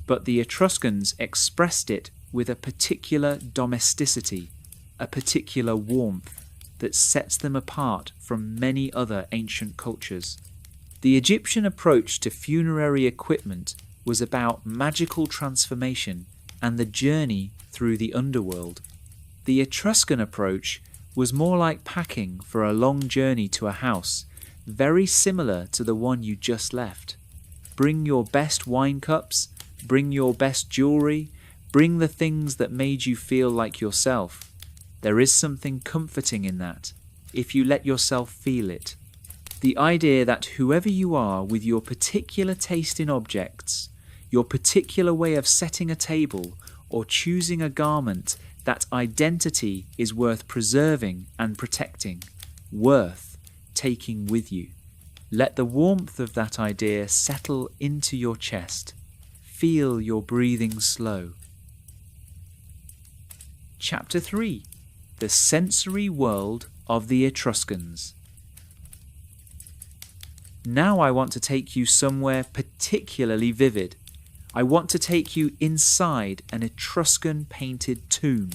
But the Etruscans expressed it with a particular domesticity, a particular warmth that sets them apart from many other ancient cultures. The Egyptian approach to funerary equipment was about magical transformation and the journey through the underworld. The Etruscan approach was more like packing for a long journey to a house, very similar to the one you just left. Bring your best wine cups, bring your best jewelry, bring the things that made you feel like yourself. There is something comforting in that, if you let yourself feel it. The idea that whoever you are with your particular taste in objects, your particular way of setting a table or choosing a garment, that identity is worth preserving and protecting, worth taking with you. Let the warmth of that idea settle into your chest. Feel your breathing slow. Chapter 3. The sensory world of the Etruscans. Now I want to take you somewhere particularly vivid. I want to take you inside an Etruscan painted tomb.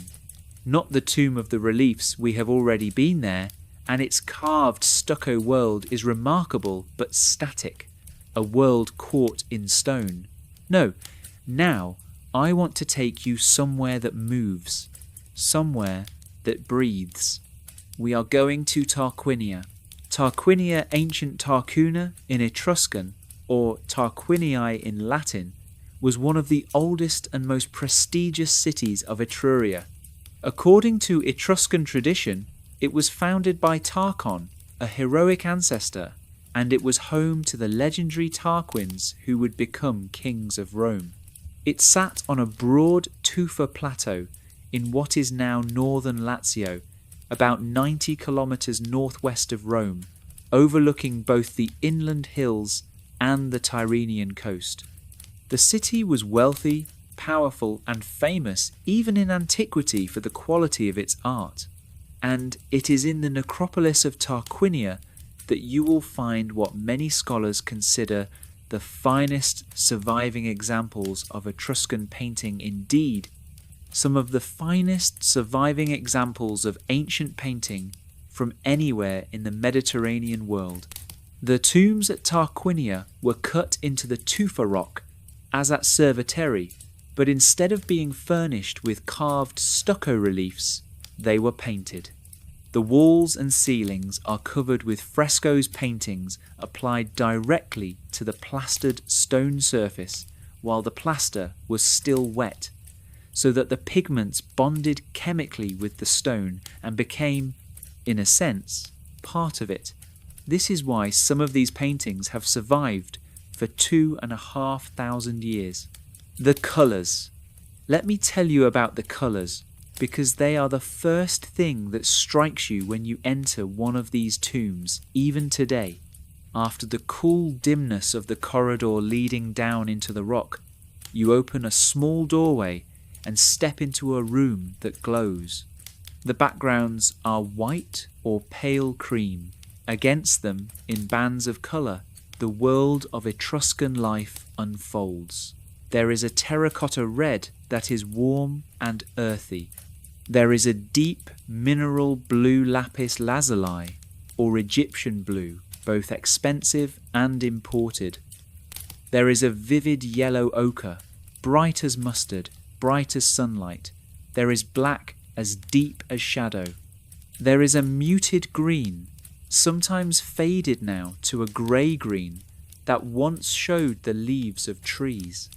not the tomb of the reliefs. We have already been there, and its carved stucco world is remarkable but static, a world caught in stone. No, now I want to take you somewhere that moves, somewhere that breathes. We are going to Tarquinia. Tarquinia, ancient Tarcuna in Etruscan, or Tarquinii in Latin, was one of the oldest and most prestigious cities of Etruria. According to Etruscan tradition, it was founded by Tarchon, a heroic ancestor, and it was home to the legendary Tarquins who would become kings of Rome. It sat on a broad tufa plateau in what is now northern Lazio, about 90 kilometers northwest of Rome, overlooking both the inland hills and the Tyrrhenian coast. The city was wealthy, powerful, and famous even in antiquity for the quality of its art. And it is in the necropolis of Tarquinia that you will find what many scholars consider the finest surviving examples of Etruscan painting. Indeed, some of the finest surviving examples of ancient painting from anywhere in the Mediterranean world. The tombs at Tarquinia were cut into the tufa rock, as at Cerveteri, but instead of being furnished with carved stucco reliefs, they were painted. The walls and ceilings are covered with frescoes paintings applied directly to the plastered stone surface while the plaster was still wet, so that the pigments bonded chemically with the stone and became, in a sense, part of it. This is why some of these paintings have survived for 2,500 years. The colours. Let me tell you about the colours, because they are the first thing that strikes you when you enter one of these tombs, even today. After the cool dimness of the corridor leading down into the rock, you open a small doorway and step into a room that glows. The backgrounds are white or pale cream. Against them, in bands of colour, the world of Etruscan life unfolds. There is a terracotta red that is warm and earthy. There is a deep mineral blue lapis lazuli, or Egyptian blue, both expensive and imported. There is a vivid yellow ochre, bright as mustard, bright as sunlight. There is black as deep as shadow. There is a muted green, sometimes faded now to a grey green, that once showed the leaves of trees.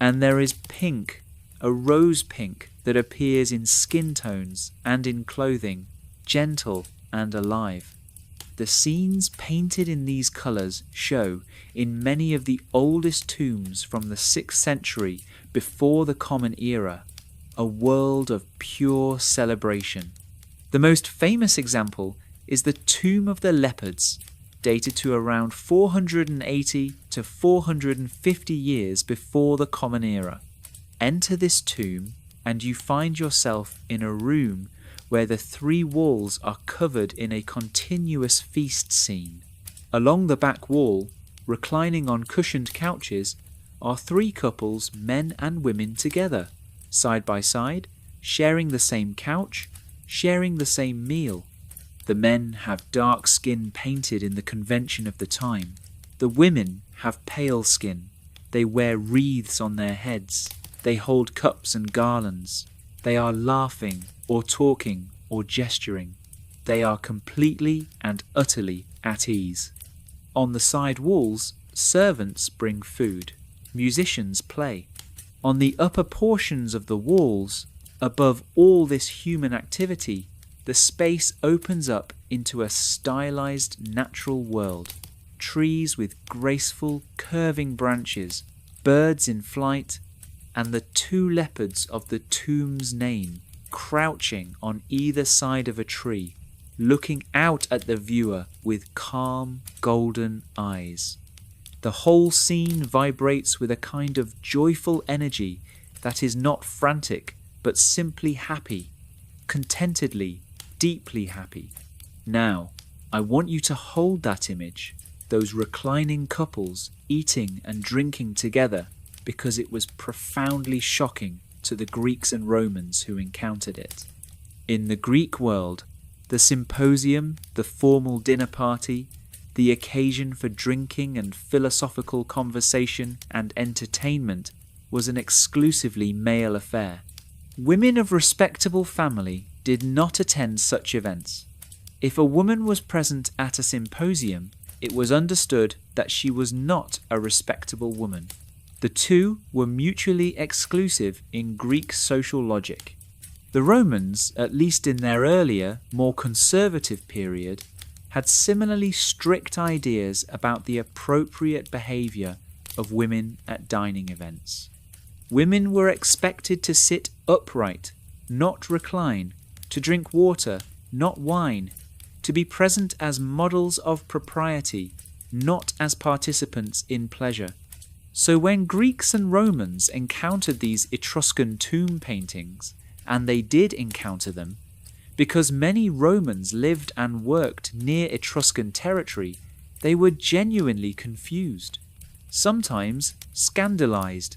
And there is pink, a rose pink that appears in skin tones and in clothing, gentle and alive. The scenes painted in these colours show, in many of the oldest tombs from the 6th century before the Common Era, a world of pure celebration. The most famous example is the Tomb of the Leopards, dated to around 480 to 450 years before the Common Era. Enter this tomb and you find yourself in a room where the 3 walls are covered in a continuous feast scene. Along the back wall, reclining on cushioned couches, are 3 couples, men and women together, side by side, sharing the same couch, sharing the same meal. The men have dark skin painted in the convention of the time. The women have pale skin. They wear wreaths on their heads. They hold cups and garlands. They are laughing or talking or gesturing. They are completely and utterly at ease. On the side walls, servants bring food. Musicians play. On the upper portions of the walls, above all this human activity, the space opens up into a stylized natural world. Trees with graceful, curving branches, birds in flight, and the 2 leopards of the tomb's name, crouching on either side of a tree, looking out at the viewer with calm, golden eyes. The whole scene vibrates with a kind of joyful energy that is not frantic, but simply happy, contentedly, deeply happy. Now, I want you to hold that image, those reclining couples eating and drinking together, because it was profoundly shocking to the Greeks and Romans who encountered it. In the Greek world, the symposium, the formal dinner party, the occasion for drinking and philosophical conversation and entertainment was an exclusively male affair. Women of respectable family did not attend such events. If a woman was present at a symposium, it was understood that she was not a respectable woman. The two were mutually exclusive in Greek social logic. The Romans, at least in their earlier, more conservative period, had similarly strict ideas about the appropriate behaviour of women at dining events. Women were expected to sit upright, not recline, to drink water, not wine, to be present as models of propriety, not as participants in pleasure. So when Greeks and Romans encountered these Etruscan tomb paintings, and they did encounter them, because many Romans lived and worked near Etruscan territory, they were genuinely confused, sometimes scandalized.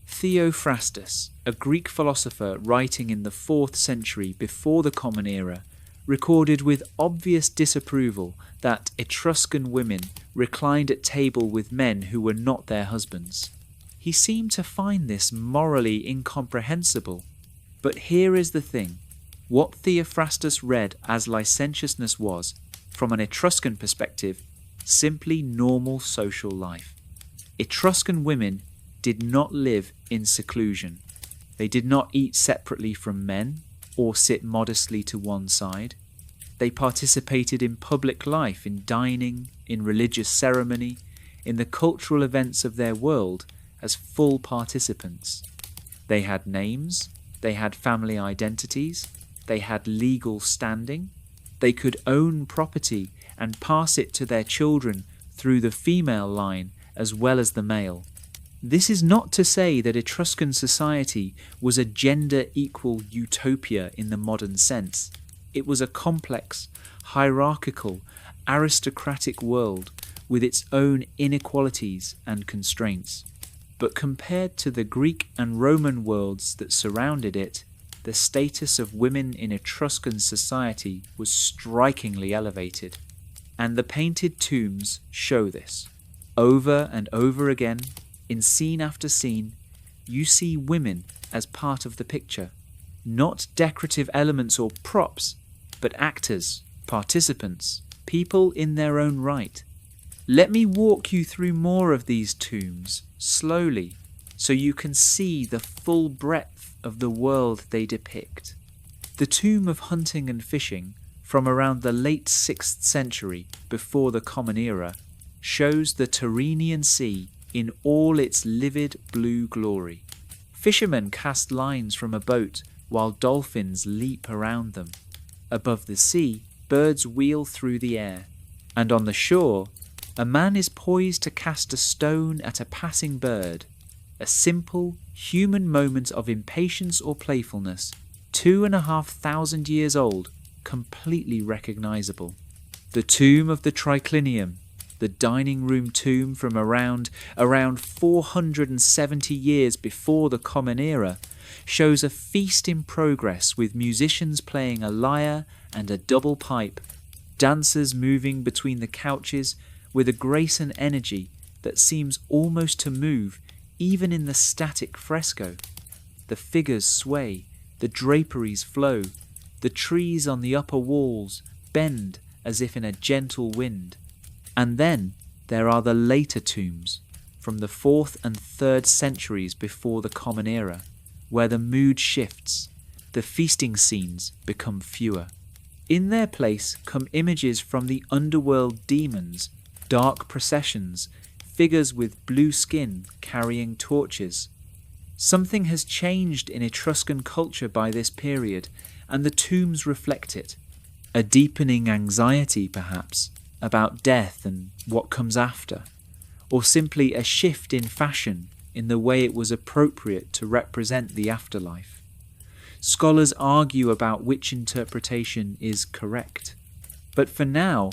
Theophrastus, a Greek philosopher writing in the 4th century before the Common Era, recorded with obvious disapproval that Etruscan women reclined at table with men who were not their husbands. He seemed to find this morally incomprehensible. But here is the thing. What Theophrastus read as licentiousness was, from an Etruscan perspective, simply normal social life. Etruscan women did not live in seclusion. They did not eat separately from men or sit modestly to one side. They participated in public life, in dining, in religious ceremony, in the cultural events of their world as full participants. They had names, they had family identities, they had legal standing, they could own property and pass it to their children through the female line as well as the male. This is not to say that Etruscan society was a gender-equal utopia in the modern sense. It was a complex, hierarchical, aristocratic world with its own inequalities and constraints. But compared to the Greek and Roman worlds that surrounded it, the status of women in Etruscan society was strikingly elevated. And the painted tombs show this. Over and over again, in scene after scene, you see women as part of the picture, not decorative elements or props, but actors, participants, people in their own right. Let me walk you through more of these tombs, slowly, so you can see the full breadth of the world they depict. The tomb of hunting and fishing, from around the late 6th century before the Common Era, shows the Tyrrhenian Sea in all its livid blue glory. Fishermen cast lines from a boat while dolphins leap around them. Above the sea, birds wheel through the air. And on the shore, a man is poised to cast a stone at a passing bird. A simple, human moment of impatience or playfulness, 2,500 years old, completely recognizable. The tomb of the triclinium, the dining room tomb from around 470 years before the Common Era, shows a feast in progress with musicians playing a lyre and a double pipe, dancers moving between the couches with a grace and energy that seems almost to move even in the static fresco. The figures sway, the draperies flow, the trees on the upper walls bend as if in a gentle wind. And then there are the later tombs, from the 4th and 3rd centuries before the Common Era, where the mood shifts, the feasting scenes become fewer. In their place come images from the underworld demons, dark processions, figures with blue skin carrying torches. Something has changed in Etruscan culture by this period, and the tombs reflect it. A deepening anxiety, perhaps, about death and what comes after, or simply a shift in fashion in the way it was appropriate to represent the afterlife. Scholars argue about which interpretation is correct. But for now,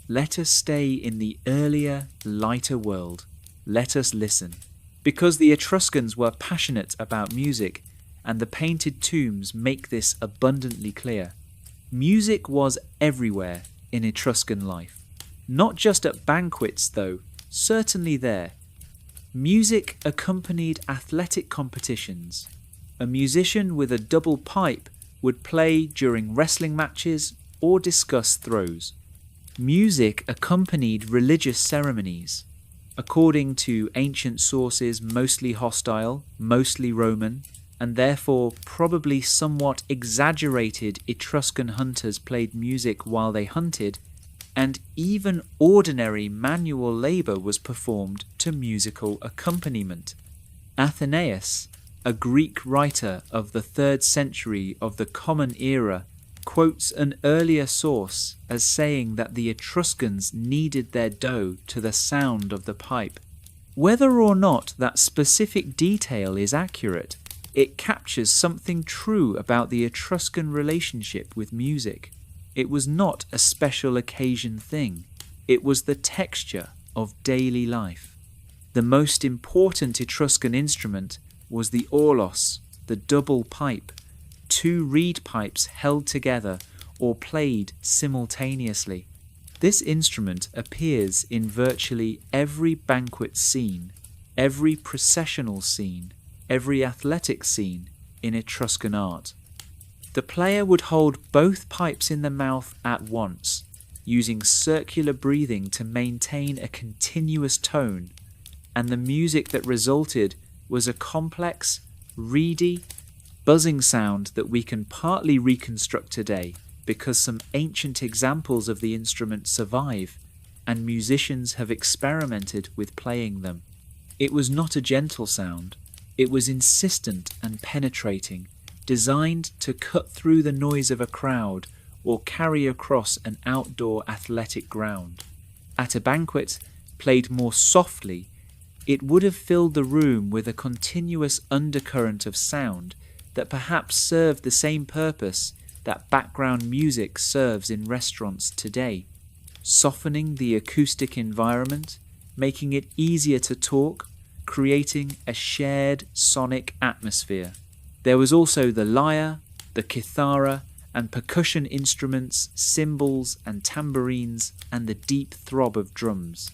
let us stay in the earlier, lighter world. Let us listen. Because the Etruscans were passionate about music, and the painted tombs make this abundantly clear. Music was everywhere in Etruscan life. Not just at banquets, though, certainly there. Music accompanied athletic competitions. A musician with a double pipe would play during wrestling matches or discuss throws. Music accompanied religious ceremonies. According to ancient sources, mostly hostile, mostly Roman, and therefore probably somewhat exaggerated, Etruscan hunters played music while they hunted, and even ordinary manual labour was performed to musical accompaniment. Athenaeus, a Greek writer of the 3rd century of the Common Era, quotes an earlier source as saying that the Etruscans kneaded their dough to the sound of the pipe. Whether or not that specific detail is accurate, it captures something true about the Etruscan relationship with music. It was not a special occasion thing. It was the texture of daily life. The most important Etruscan instrument was the aulos, the double pipe, 2 reed pipes held together or played simultaneously. This instrument appears in virtually every banquet scene, every processional scene, every athletic scene in Etruscan art. The player would hold both pipes in the mouth at once, using circular breathing to maintain a continuous tone, and the music that resulted was a complex, reedy, buzzing sound that we can partly reconstruct today because some ancient examples of the instrument survive and musicians have experimented with playing them. It was not a gentle sound. It was insistent and penetrating, designed to cut through the noise of a crowd or carry across an outdoor athletic ground. At a banquet, played more softly, it would have filled the room with a continuous undercurrent of sound that perhaps served the same purpose that background music serves in restaurants today, softening the acoustic environment, making it easier to talk, creating a shared sonic atmosphere. There was also the lyre, the kithara, and percussion instruments, cymbals and tambourines, and the deep throb of drums.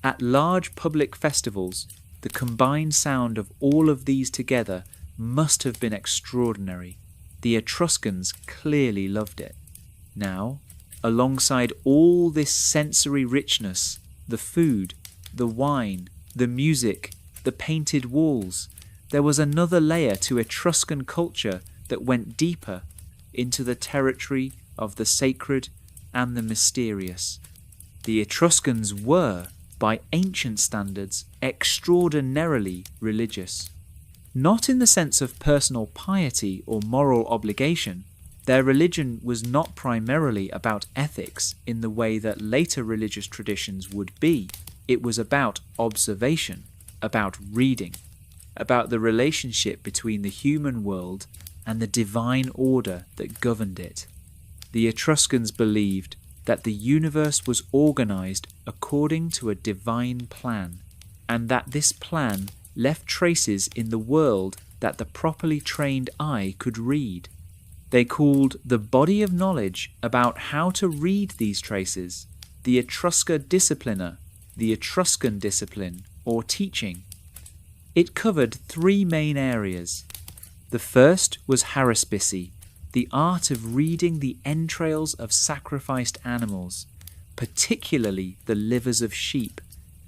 At large public festivals, the combined sound of all of these together must have been extraordinary. The Etruscans clearly loved it. Now, alongside all this sensory richness, the food, the wine, the music, the painted walls, there was another layer to Etruscan culture that went deeper into the territory of the sacred and the mysterious. The Etruscans were, by ancient standards, extraordinarily religious. Not in the sense of personal piety or moral obligation. Their religion was not primarily about ethics in the way that later religious traditions would be. It was about observation, about reading, about the relationship between the human world and the divine order that governed it. The Etruscans believed that the universe was organized according to a divine plan, and that this plan left traces in the world that the properly trained eye could read. They called the body of knowledge about how to read these traces the Etrusca disciplina, the Etruscan discipline, or teaching. It covered 3 main areas. The first was haruspicy, the art of reading the entrails of sacrificed animals, particularly the livers of sheep,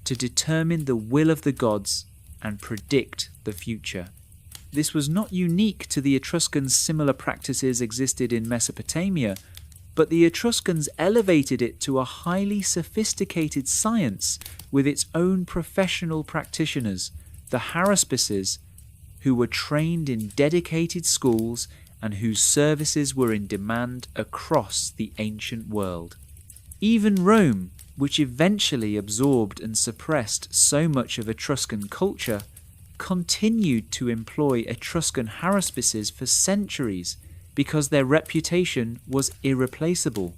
to determine the will of the gods and predict the future. This was not unique to the Etruscans. Similar practices existed in Mesopotamia, but the Etruscans elevated it to a highly sophisticated science with its own professional practitioners, the haruspices, who were trained in dedicated schools and whose services were in demand across the ancient world. Even Rome, which eventually absorbed and suppressed so much of Etruscan culture, continued to employ Etruscan haruspices for centuries because their reputation was irreplaceable.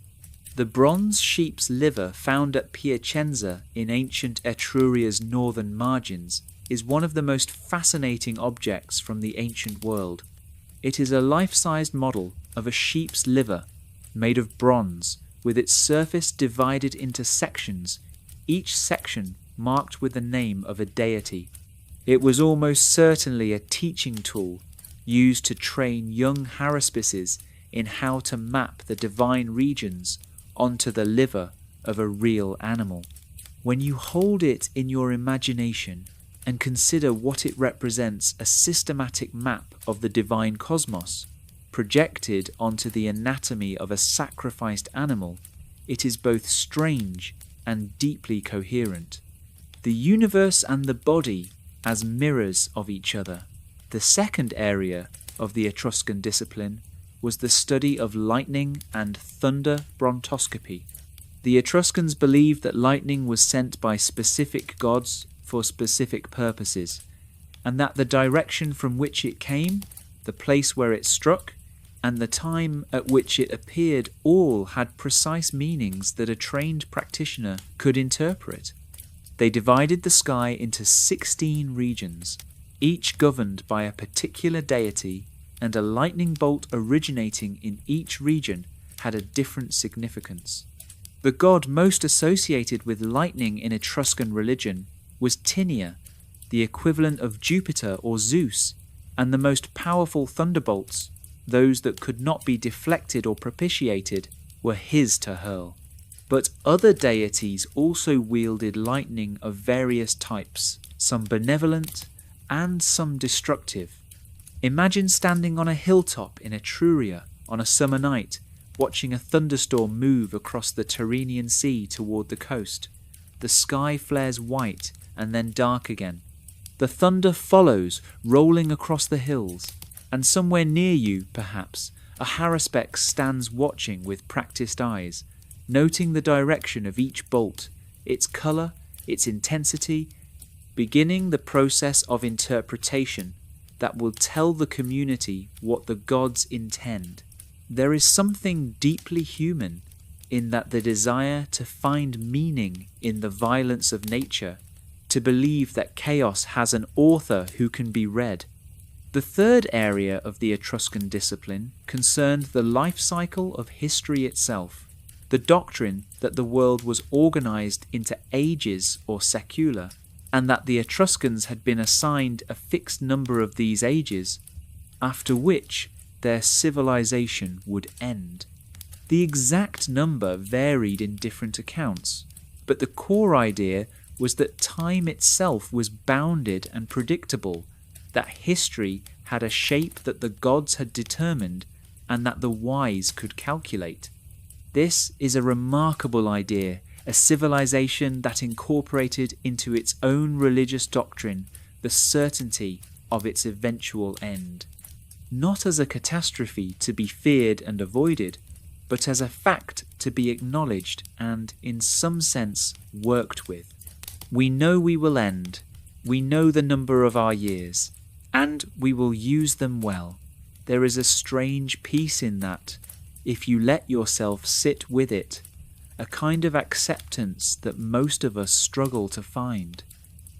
The bronze sheep's liver found at Piacenza in ancient Etruria's northern margins is one of the most fascinating objects from the ancient world. It is a life-sized model of a sheep's liver made of bronze, with its surface divided into sections, each section marked with the name of a deity. It was almost certainly a teaching tool used to train young haruspices in how to map the divine regions onto the liver of a real animal. When you hold it in your imagination and consider what it represents, a systematic map of the divine cosmos, projected onto the anatomy of a sacrificed animal, it is both strange and deeply coherent. The universe and the body as mirrors of each other. The second area of the Etruscan discipline was the study of lightning and thunder brontoscopy. The Etruscans believed that lightning was sent by specific gods for specific purposes, and that the direction from which it came, the place where it struck, and the time at which it appeared all had precise meanings that a trained practitioner could interpret. They divided the sky into 16 regions, each governed by a particular deity, and a lightning bolt originating in each region had a different significance. The god most associated with lightning in Etruscan religion was Tinia, the equivalent of Jupiter or Zeus, and the most powerful thunderbolts, those that could not be deflected or propitiated, were his to hurl. But other deities also wielded lightning of various types, some benevolent and some destructive. Imagine standing on a hilltop in Etruria on a summer night, watching a thunderstorm move across the Tyrrhenian Sea toward the coast. The sky flares white and then dark again. The thunder follows, rolling across the hills, and somewhere near you, perhaps, a haruspec stands watching with practiced eyes, noting the direction of each bolt, its colour, its intensity, beginning the process of interpretation that will tell the community what the gods intend. There is something deeply human in that the desire to find meaning in the violence of nature, to believe that chaos has an author who can be read. The third area of the Etruscan discipline concerned the life cycle of history itself, the doctrine that the world was organized into ages or secula, and that the Etruscans had been assigned a fixed number of these ages, after which their civilization would end. The exact number varied in different accounts, but the core idea was that time itself was bounded and predictable, that history had a shape that the gods had determined and that the wise could calculate. This is a remarkable idea, a civilization that incorporated into its own religious doctrine the certainty of its eventual end. Not as a catastrophe to be feared and avoided, but as a fact to be acknowledged and, in some sense, worked with. We know we will end, we know the number of our years, and we will use them well. There is a strange peace in that, if you let yourself sit with it, a kind of acceptance that most of us struggle to find.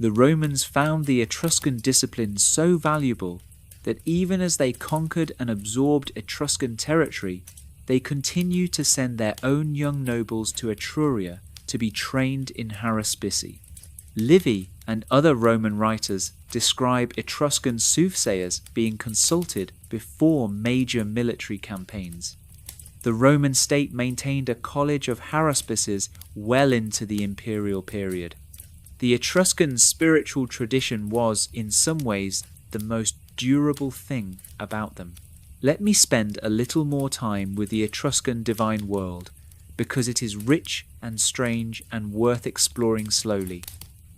The Romans found the Etruscan discipline so valuable that even as they conquered and absorbed Etruscan territory, they continued to send their own young nobles to Etruria to be trained in haruspicy. Livy and other Roman writers describe Etruscan soothsayers being consulted before major military campaigns. The Roman state maintained a college of haruspices well into the imperial period. The Etruscan spiritual tradition was, in some ways, the most durable thing about them. Let me spend a little more time with the Etruscan divine world, because it is rich and strange and worth exploring slowly.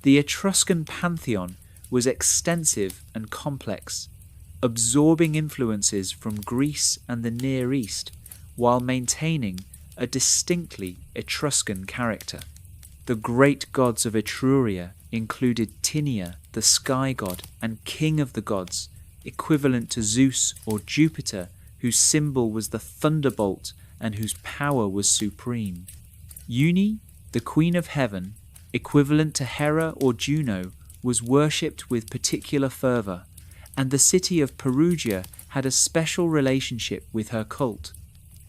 The Etruscan pantheon was extensive and complex, absorbing influences from Greece and the Near East, while maintaining a distinctly Etruscan character. The great gods of Etruria included Tinia, the sky god and king of the gods, equivalent to Zeus or Jupiter, whose symbol was the thunderbolt and whose power was supreme. Uni, the queen of heaven, equivalent to Hera or Juno, was worshipped with particular fervour, and the city of Perugia had a special relationship with her cult.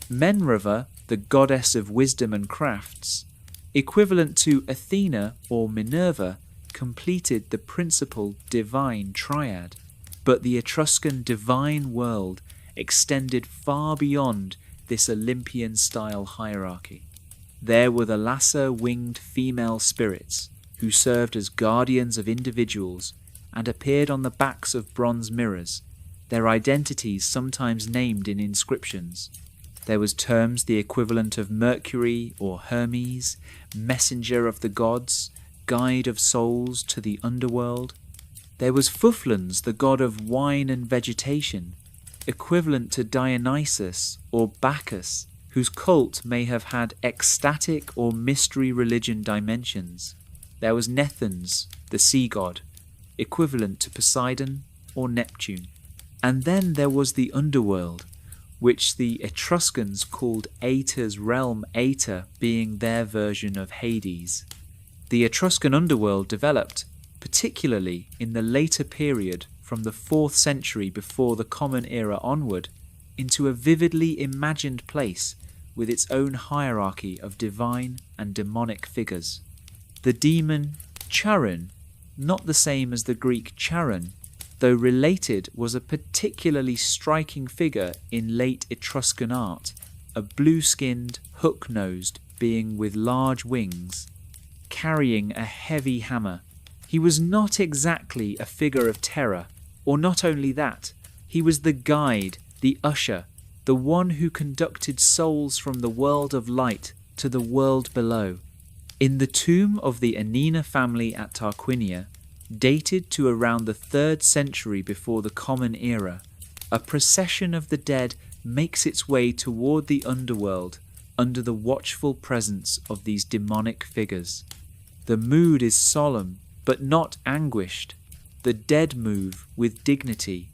Minerva, the goddess of wisdom and crafts, equivalent to Athena or Minerva, completed the principal divine triad. But the Etruscan divine world extended far beyond this Olympian-style hierarchy. There were the lasso-winged female spirits who served as guardians of individuals and appeared on the backs of bronze mirrors, their identities sometimes named in inscriptions. There was terms the equivalent of Mercury or Hermes, messenger of the gods, guide of souls to the underworld. There was Fuflans, the god of wine and vegetation, equivalent to Dionysus or Bacchus, whose cult may have had ecstatic or mystery religion dimensions. There was Nethans, the sea god, equivalent to Poseidon or Neptune. And then there was the underworld, which the Etruscans called Aeter's realm, Aeter being their version of Hades. The Etruscan underworld developed, particularly in the later period from the 4th century before the Common Era onward, into a vividly imagined place with its own hierarchy of divine and demonic figures. The demon Charon, not the same as the Greek Charon, though related, was a particularly striking figure in late Etruscan art, a blue-skinned, hook-nosed being with large wings, carrying a heavy hammer. He was not exactly a figure of terror, or not only that, he was the guide, the usher, the one who conducted souls from the world of light to the world below. In the tomb of the Anina family at Tarquinia, dated to around the 3rd century before the Common Era, a procession of the dead makes its way toward the underworld under the watchful presence of these demonic figures. The mood is solemn, but not anguished. The dead move with dignity.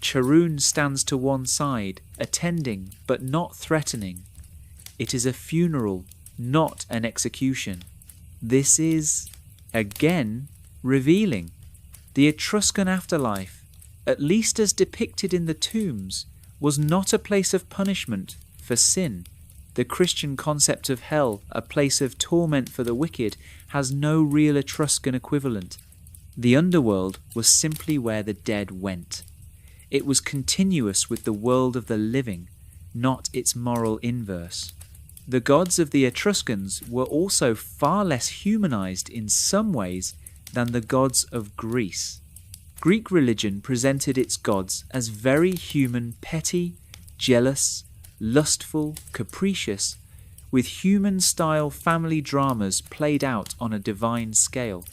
Charon stands to one side, attending but not threatening. It is a funeral, not an execution. This is, again, revealing. The Etruscan afterlife, at least as depicted in the tombs, was not a place of punishment for sin. The Christian concept of hell, a place of torment for the wicked, has no real Etruscan equivalent. The underworld was simply where the dead went. It was continuous with the world of the living, not its moral inverse. The gods of the Etruscans were also far less humanized in some ways than the gods of Greece. Greek religion presented its gods as very human, petty, jealous, lustful, capricious, with human-style family dramas played out on a divine scale.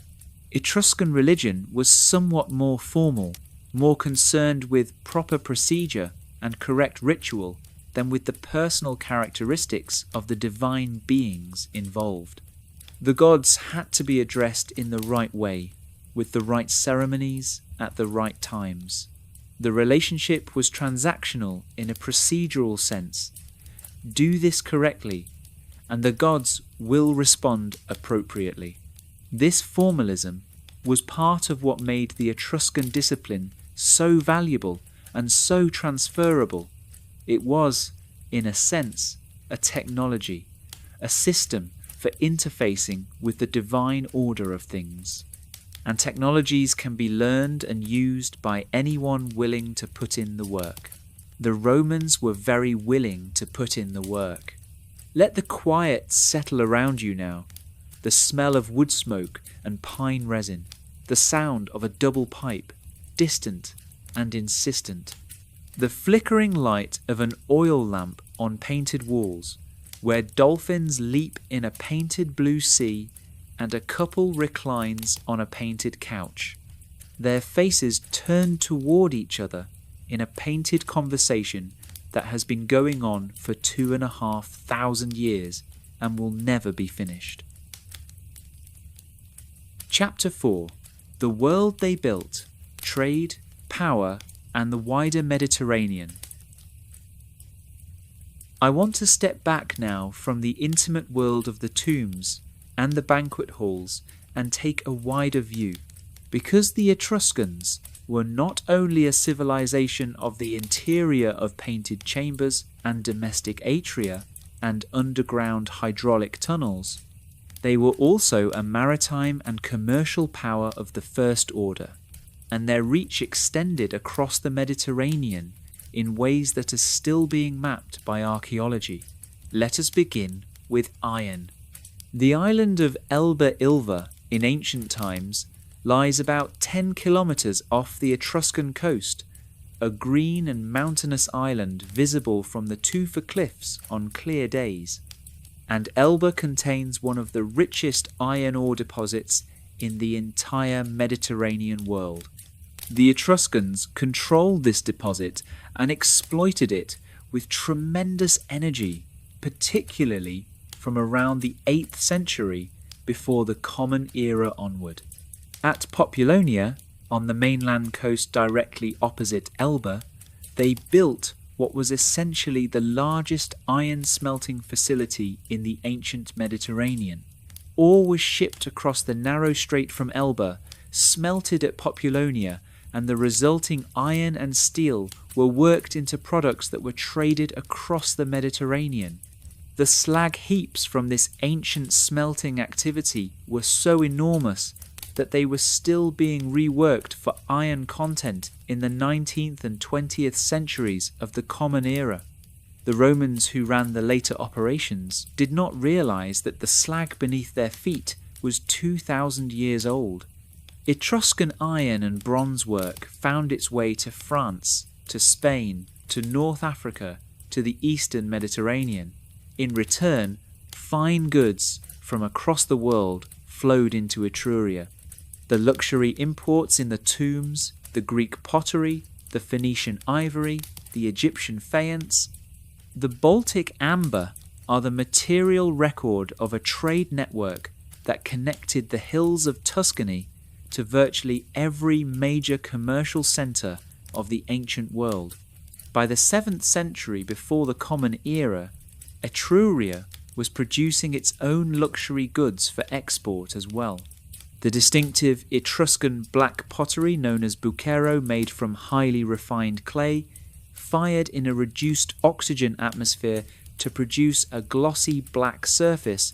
Etruscan religion was somewhat more formal, more concerned with proper procedure and correct ritual than with the personal characteristics of the divine beings involved. The gods had to be addressed in the right way, with the right ceremonies at the right times. The relationship was transactional in a procedural sense. Do this correctly, and the gods will respond appropriately. This formalism was part of what made the Etruscan discipline so valuable and so transferable. It was, in a sense, a technology, a system for interfacing with the divine order of things. And technologies can be learned and used by anyone willing to put in the work. The Romans were very willing to put in the work. Let the quiet settle around you now. The smell of wood smoke and pine resin. The sound of a double pipe, distant and insistent. The flickering light of an oil lamp on painted walls, where dolphins leap in a painted blue sea and a couple reclines on a painted couch, their faces turned toward each other in a painted conversation that has been going on for 2,500 years and will never be finished. Chapter 4. The World They Built, Trade, Power, and the Wider Mediterranean. I want to step back now from the intimate world of the tombs and the banquet halls and take a wider view. Because the Etruscans, were not only a civilization of the interior of painted chambers and domestic atria and underground hydraulic tunnels, they were also a maritime and commercial power of the first order, and their reach extended across the Mediterranean in ways that are still being mapped by archaeology. Let us begin with iron. The island of Elba Ilva in ancient times lies about 10 kilometers off the Etruscan coast, a green and mountainous island visible from the Tufa cliffs on clear days. And Elba contains one of the richest iron ore deposits in the entire Mediterranean world. The Etruscans controlled this deposit and exploited it with tremendous energy, particularly from around the 8th century before the Common Era onward. At Populonia, on the mainland coast directly opposite Elba, they built what was essentially the largest iron smelting facility in the ancient Mediterranean. Ore was shipped across the narrow strait from Elba, smelted at Populonia, and the resulting iron and steel were worked into products that were traded across the Mediterranean. The slag heaps from this ancient smelting activity were so enormous that they were still being reworked for iron content in the 19th and 20th centuries of the Common Era. The Romans who ran the later operations did not realize that the slag beneath their feet was 2,000 years old. Etruscan iron and bronze work found its way to France, to Spain, to North Africa, to the Eastern Mediterranean. In return, fine goods from across the world flowed into Etruria. The luxury imports in the tombs, the Greek pottery, the Phoenician ivory, the Egyptian faience, the Baltic amber are the material record of a trade network that connected the hills of Tuscany to virtually every major commercial centre of the ancient world. By the 7th century before the Common Era, Etruria was producing its own luxury goods for export as well. The distinctive Etruscan black pottery known as bucero, made from highly refined clay, fired in a reduced oxygen atmosphere to produce a glossy black surface,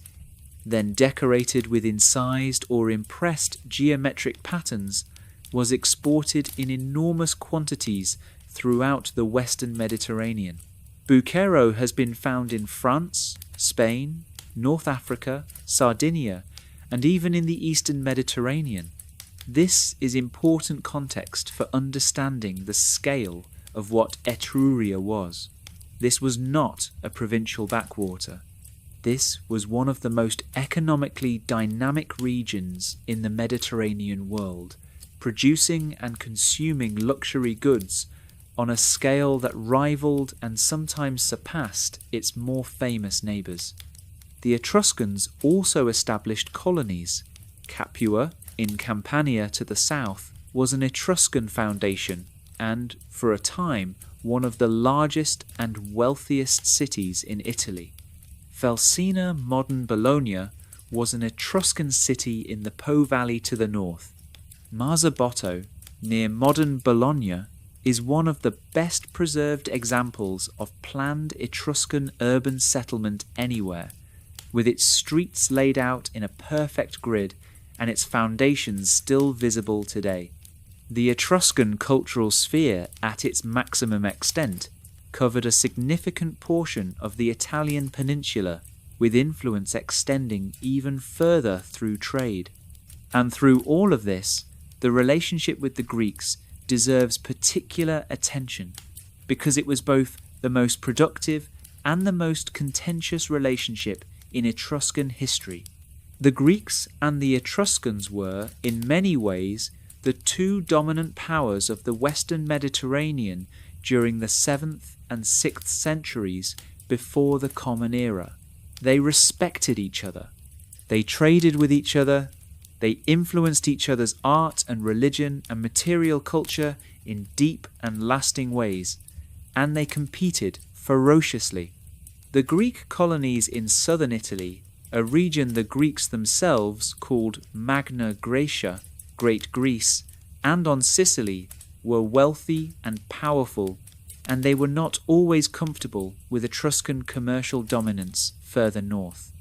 then decorated with incised or impressed geometric patterns, was exported in enormous quantities throughout the Western Mediterranean. Bucero has been found in France, Spain, North Africa, Sardinia, and even in the Eastern Mediterranean. This is important context for understanding the scale of what Etruria was. This was not a provincial backwater. This was one of the most economically dynamic regions in the Mediterranean world, producing and consuming luxury goods on a scale that rivaled and sometimes surpassed its more famous neighbours. The Etruscans also established colonies. Capua, in Campania to the south, was an Etruscan foundation and, for a time, one of the largest and wealthiest cities in Italy. Felsina, modern Bologna, was an Etruscan city in the Po Valley to the north. Marzabotto, near modern Bologna, is one of the best preserved examples of planned Etruscan urban settlement anywhere, with its streets laid out in a perfect grid and its foundations still visible today. The Etruscan cultural sphere, at its maximum extent, covered a significant portion of the Italian peninsula, with influence extending even further through trade. And through all of this, the relationship with the Greeks deserves particular attention, because it was both the most productive and the most contentious relationship in Etruscan history. The Greeks and the Etruscans were, in many ways, the two dominant powers of the Western Mediterranean during the 7th and 6th centuries before the Common Era. They respected each other. They traded with each other. They influenced each other's art and religion and material culture in deep and lasting ways, and they competed ferociously. The Greek colonies in southern Italy, a region the Greeks themselves called Magna Graecia, Great Greece, and on Sicily, were wealthy and powerful, and they were not always comfortable with Etruscan commercial dominance further north.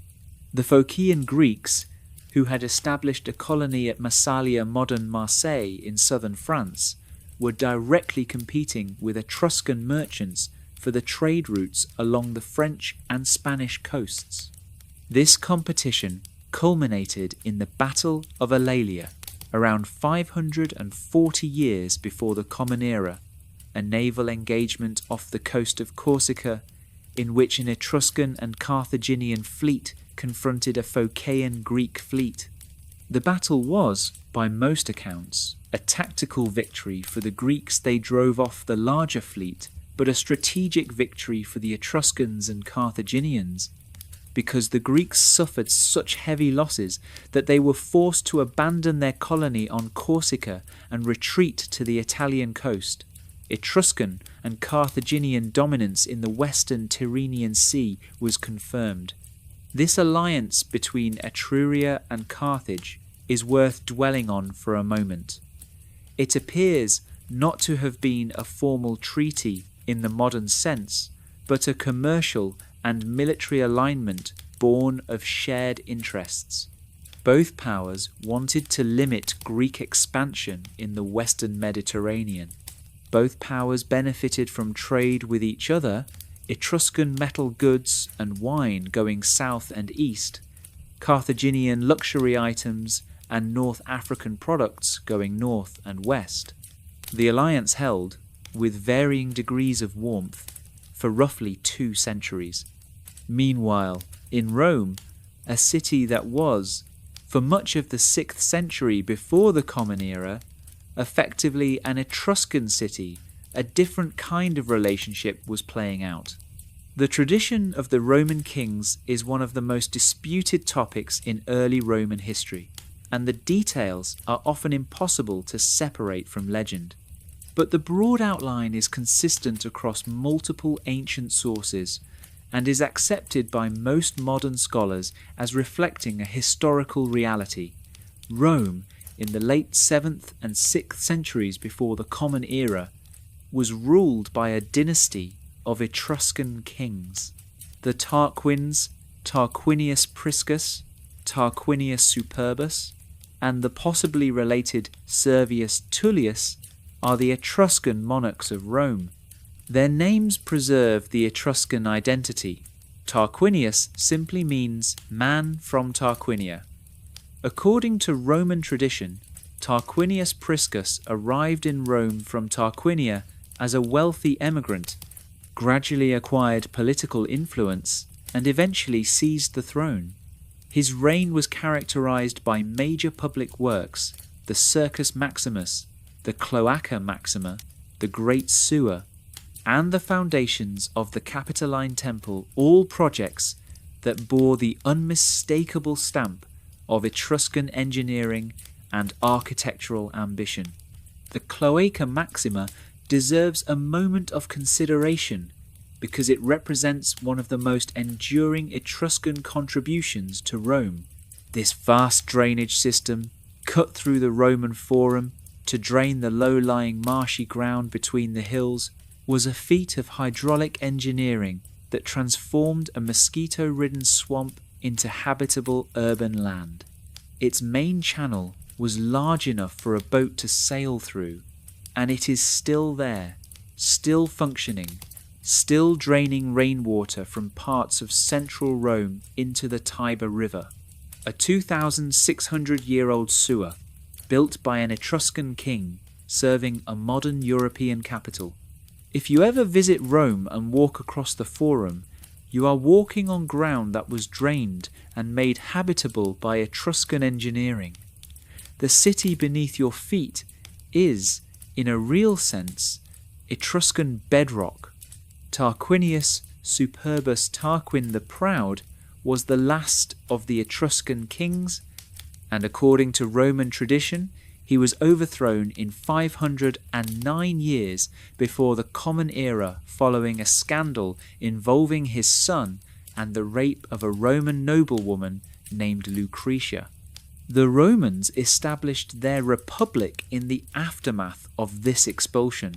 The Phocian Greeks, who had established a colony at Massalia, modern Marseille in southern France, were directly competing with Etruscan merchants for the trade routes along the French and Spanish coasts. This competition culminated in the Battle of Alalia, around 540 years before the Common Era, a naval engagement off the coast of Corsica, in which an Etruscan and Carthaginian fleet confronted a Phocian Greek fleet. The battle was, by most accounts, a tactical victory for the Greeks. They drove off the larger fleet, but a strategic victory for the Etruscans and Carthaginians, because the Greeks suffered such heavy losses that they were forced to abandon their colony on Corsica and retreat to the Italian coast. Etruscan and Carthaginian dominance in the western Tyrrhenian Sea was confirmed. This alliance between Etruria and Carthage is worth dwelling on for a moment. It appears not to have been a formal treaty in the modern sense, but a commercial and military alignment born of shared interests. Both powers wanted to limit Greek expansion in the western Mediterranean. Both powers benefited from trade with each other, Etruscan metal goods and wine going south and east, Carthaginian luxury items and North African products going north and west. The alliance held, with varying degrees of warmth, for roughly 2 centuries. Meanwhile, in Rome, a city that was, for much of the 6th century before the Common Era, effectively an Etruscan city, a different kind of relationship was playing out. The tradition of the Roman kings is one of the most disputed topics in early Roman history, and the details are often impossible to separate from legend. But the broad outline is consistent across multiple ancient sources and is accepted by most modern scholars as reflecting a historical reality. Rome, in the late 7th and 6th centuries before the Common Era, was ruled by a dynasty of Etruscan kings. The Tarquins, Tarquinius Priscus, Tarquinius Superbus, and the possibly related Servius Tullius are the Etruscan monarchs of Rome. Their names preserve the Etruscan identity. Tarquinius simply means man from Tarquinia. According to Roman tradition, Tarquinius Priscus arrived in Rome from Tarquinia as a wealthy emigrant, gradually acquired political influence, and eventually seized the throne. His reign was characterized by major public works, the Circus Maximus, the Cloaca Maxima, the Great Sewer, and the foundations of the Capitoline Temple, all projects that bore the unmistakable stamp of Etruscan engineering and architectural ambition. The Cloaca Maxima deserves a moment of consideration because it represents one of the most enduring Etruscan contributions to Rome. This vast drainage system, cut through the Roman Forum to drain the low-lying marshy ground between the hills, was a feat of hydraulic engineering that transformed a mosquito-ridden swamp into habitable urban land. Its main channel was large enough for a boat to sail through, and it is still there, still functioning, still draining rainwater from parts of central Rome into the Tiber River. A 2,600-year-old sewer, built by an Etruscan king, serving a modern European capital. If you ever visit Rome and walk across the Forum, you are walking on ground that was drained and made habitable by Etruscan engineering. The city beneath your feet is, in a real sense, Etruscan bedrock. Tarquinius Superbus Tarquin the Proud was the last of the Etruscan kings, and according to Roman tradition, he was overthrown in 509 years before the Common Era following a scandal involving his son and the rape of a Roman noblewoman named Lucretia. The Romans established their republic in the aftermath of this expulsion,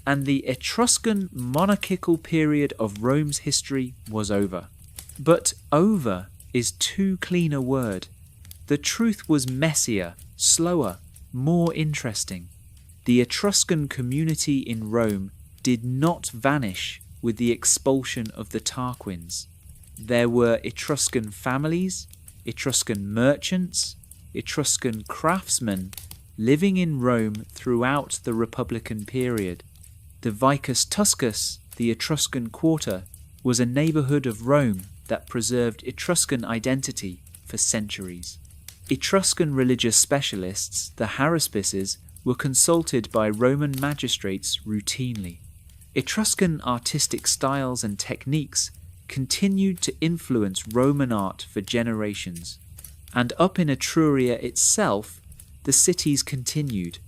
and the Etruscan monarchical period of Rome's history was over. But over is too clean a word. The truth was messier, slower, more interesting. The Etruscan community in Rome did not vanish with the expulsion of the Tarquins. There were Etruscan families, Etruscan merchants, Etruscan craftsmen living in Rome throughout the Republican period. The Vicus Tuscus, the Etruscan quarter, was a neighbourhood of Rome that preserved Etruscan identity for centuries. Etruscan religious specialists, the haruspices, were consulted by Roman magistrates routinely. Etruscan artistic styles and techniques continued to influence Roman art for generations. And up in Etruria itself, the cities continued.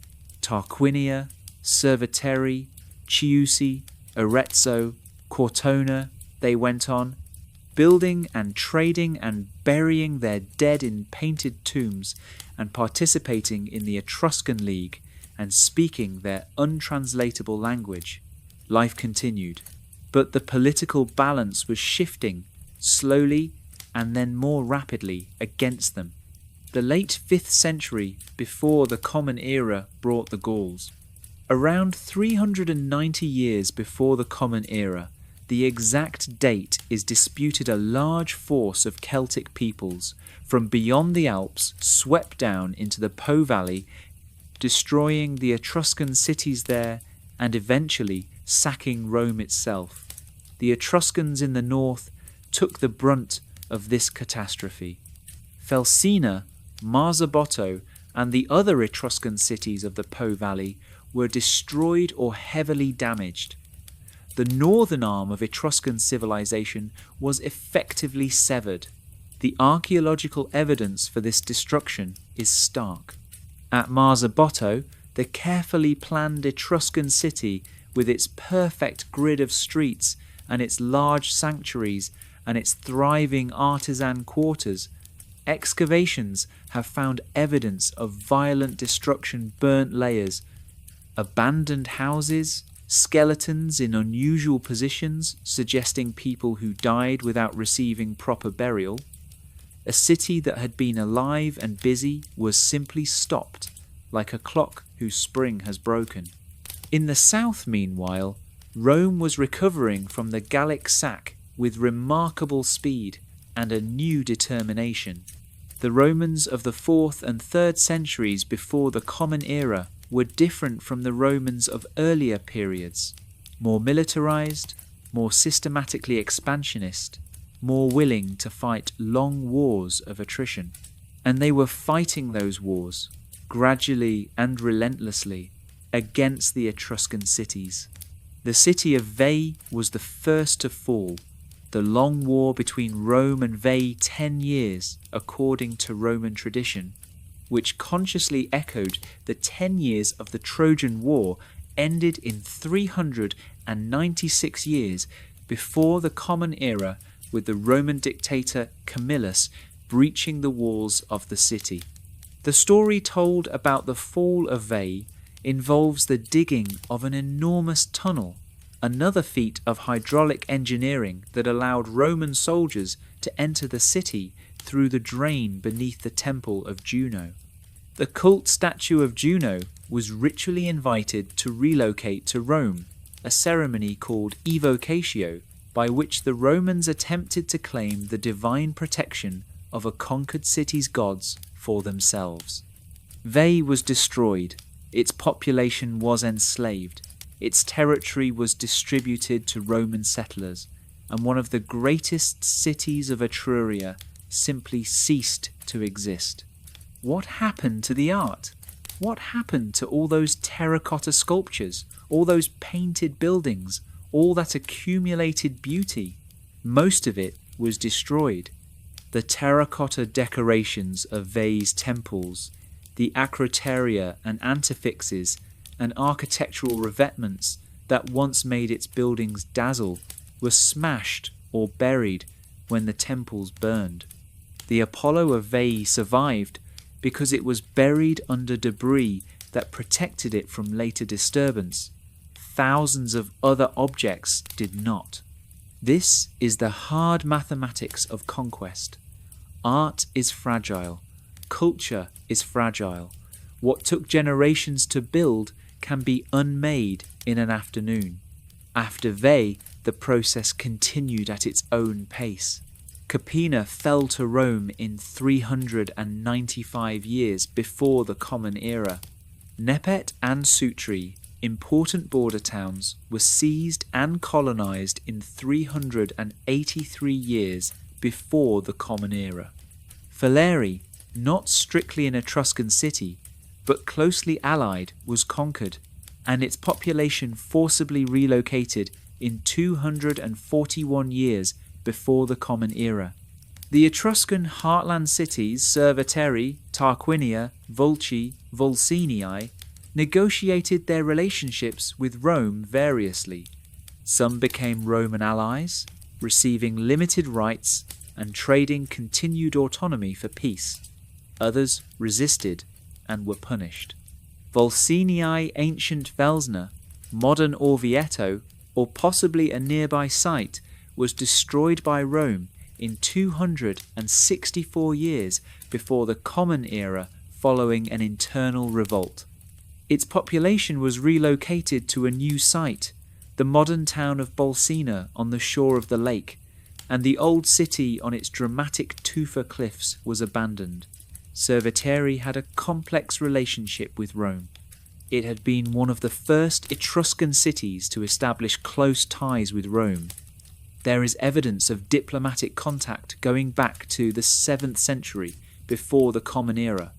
Tarquinia, Cerveteri, Chiusi, Arezzo, Cortona, they went on, building and trading and burying their dead in painted tombs and participating in the Etruscan League and speaking their untranslatable language. Life continued, but the political balance was shifting slowly and then more rapidly against them. The late 5th century before the Common Era brought the Gauls. Around 390 years before the Common Era, the exact date is disputed, a large force of Celtic peoples from beyond the Alps swept down into the Po Valley, destroying the Etruscan cities there and eventually sacking Rome itself. The Etruscans in the north took the brunt of this catastrophe. Felsina, Marzabotto, and the other Etruscan cities of the Po Valley were destroyed or heavily damaged. The northern arm of Etruscan civilization was effectively severed. The archaeological evidence for this destruction is stark. At Marzabotto, the carefully planned Etruscan city with its perfect grid of streets and its large sanctuaries and its thriving artisan quarters, excavations have found evidence of violent destruction, burnt layers, abandoned houses, skeletons in unusual positions suggesting people who died without receiving proper burial. A city that had been alive and busy was simply stopped, like a clock whose spring has broken. In the south, meanwhile, Rome was recovering from the Gallic sack with remarkable speed and a new determination. The Romans of the 4th and 3rd centuries before the Common Era were different from the Romans of earlier periods, more militarized, more systematically expansionist, more willing to fight long wars of attrition. And they were fighting those wars, gradually and relentlessly, against the Etruscan cities. The city of Veii was the first to fall. The long war between Rome and Veii, 10 years, according to Roman tradition, which consciously echoed the 10 years of the Trojan War, ended in 396 years before the Common Era, with the Roman dictator Camillus breaching the walls of the city. The story told about the fall of Veii involves the digging of an enormous tunnel, another feat of hydraulic engineering that allowed Roman soldiers to enter the city through the drain beneath the temple of Juno. The cult statue of Juno was ritually invited to relocate to Rome, a ceremony called evocatio, by which the Romans attempted to claim the divine protection of a conquered city's gods for themselves. Veii was destroyed, its population was enslaved, its territory was distributed to Roman settlers, and one of the greatest cities of Etruria simply ceased to exist. What happened to the art? What happened to all those terracotta sculptures, all those painted buildings, all that accumulated beauty? Most of it was destroyed. The terracotta decorations of Veii's temples, the acroteria and antefixes and architectural revetments that once made its buildings dazzle, were smashed or buried when the temples burned. The Apollo of Veii survived, because it was buried under debris that protected it from later disturbance. Thousands of other objects did not. This is the hard mathematics of conquest. Art is fragile. Culture is fragile. What took generations to build can be unmade in an afternoon. After Veii, the process continued at its own pace. Capena fell to Rome in 395 years before the Common Era. Nepet and Sutri, important border towns, were seized and colonized in 383 years before the Common Era. Falerii, not strictly an Etruscan city, but closely allied, was conquered, and its population forcibly relocated in 241 years before the Common Era. The Etruscan heartland cities Cerveteri, Tarquinia, Volci, Volsinii negotiated their relationships with Rome variously. Some became Roman allies, receiving limited rights and trading continued autonomy for peace. Others resisted and were punished. Volsinii ancient Velsna, modern Orvieto, or possibly a nearby site, was destroyed by Rome in 264 years before the Common Era following an internal revolt. Its population was relocated to a new site, the modern town of Bolsena on the shore of the lake, and the old city on its dramatic tufa cliffs was abandoned. Cerveteri had a complex relationship with Rome. It had been one of the first Etruscan cities to establish close ties with Rome. There is evidence of diplomatic contact going back to the 7th century before the Common Era,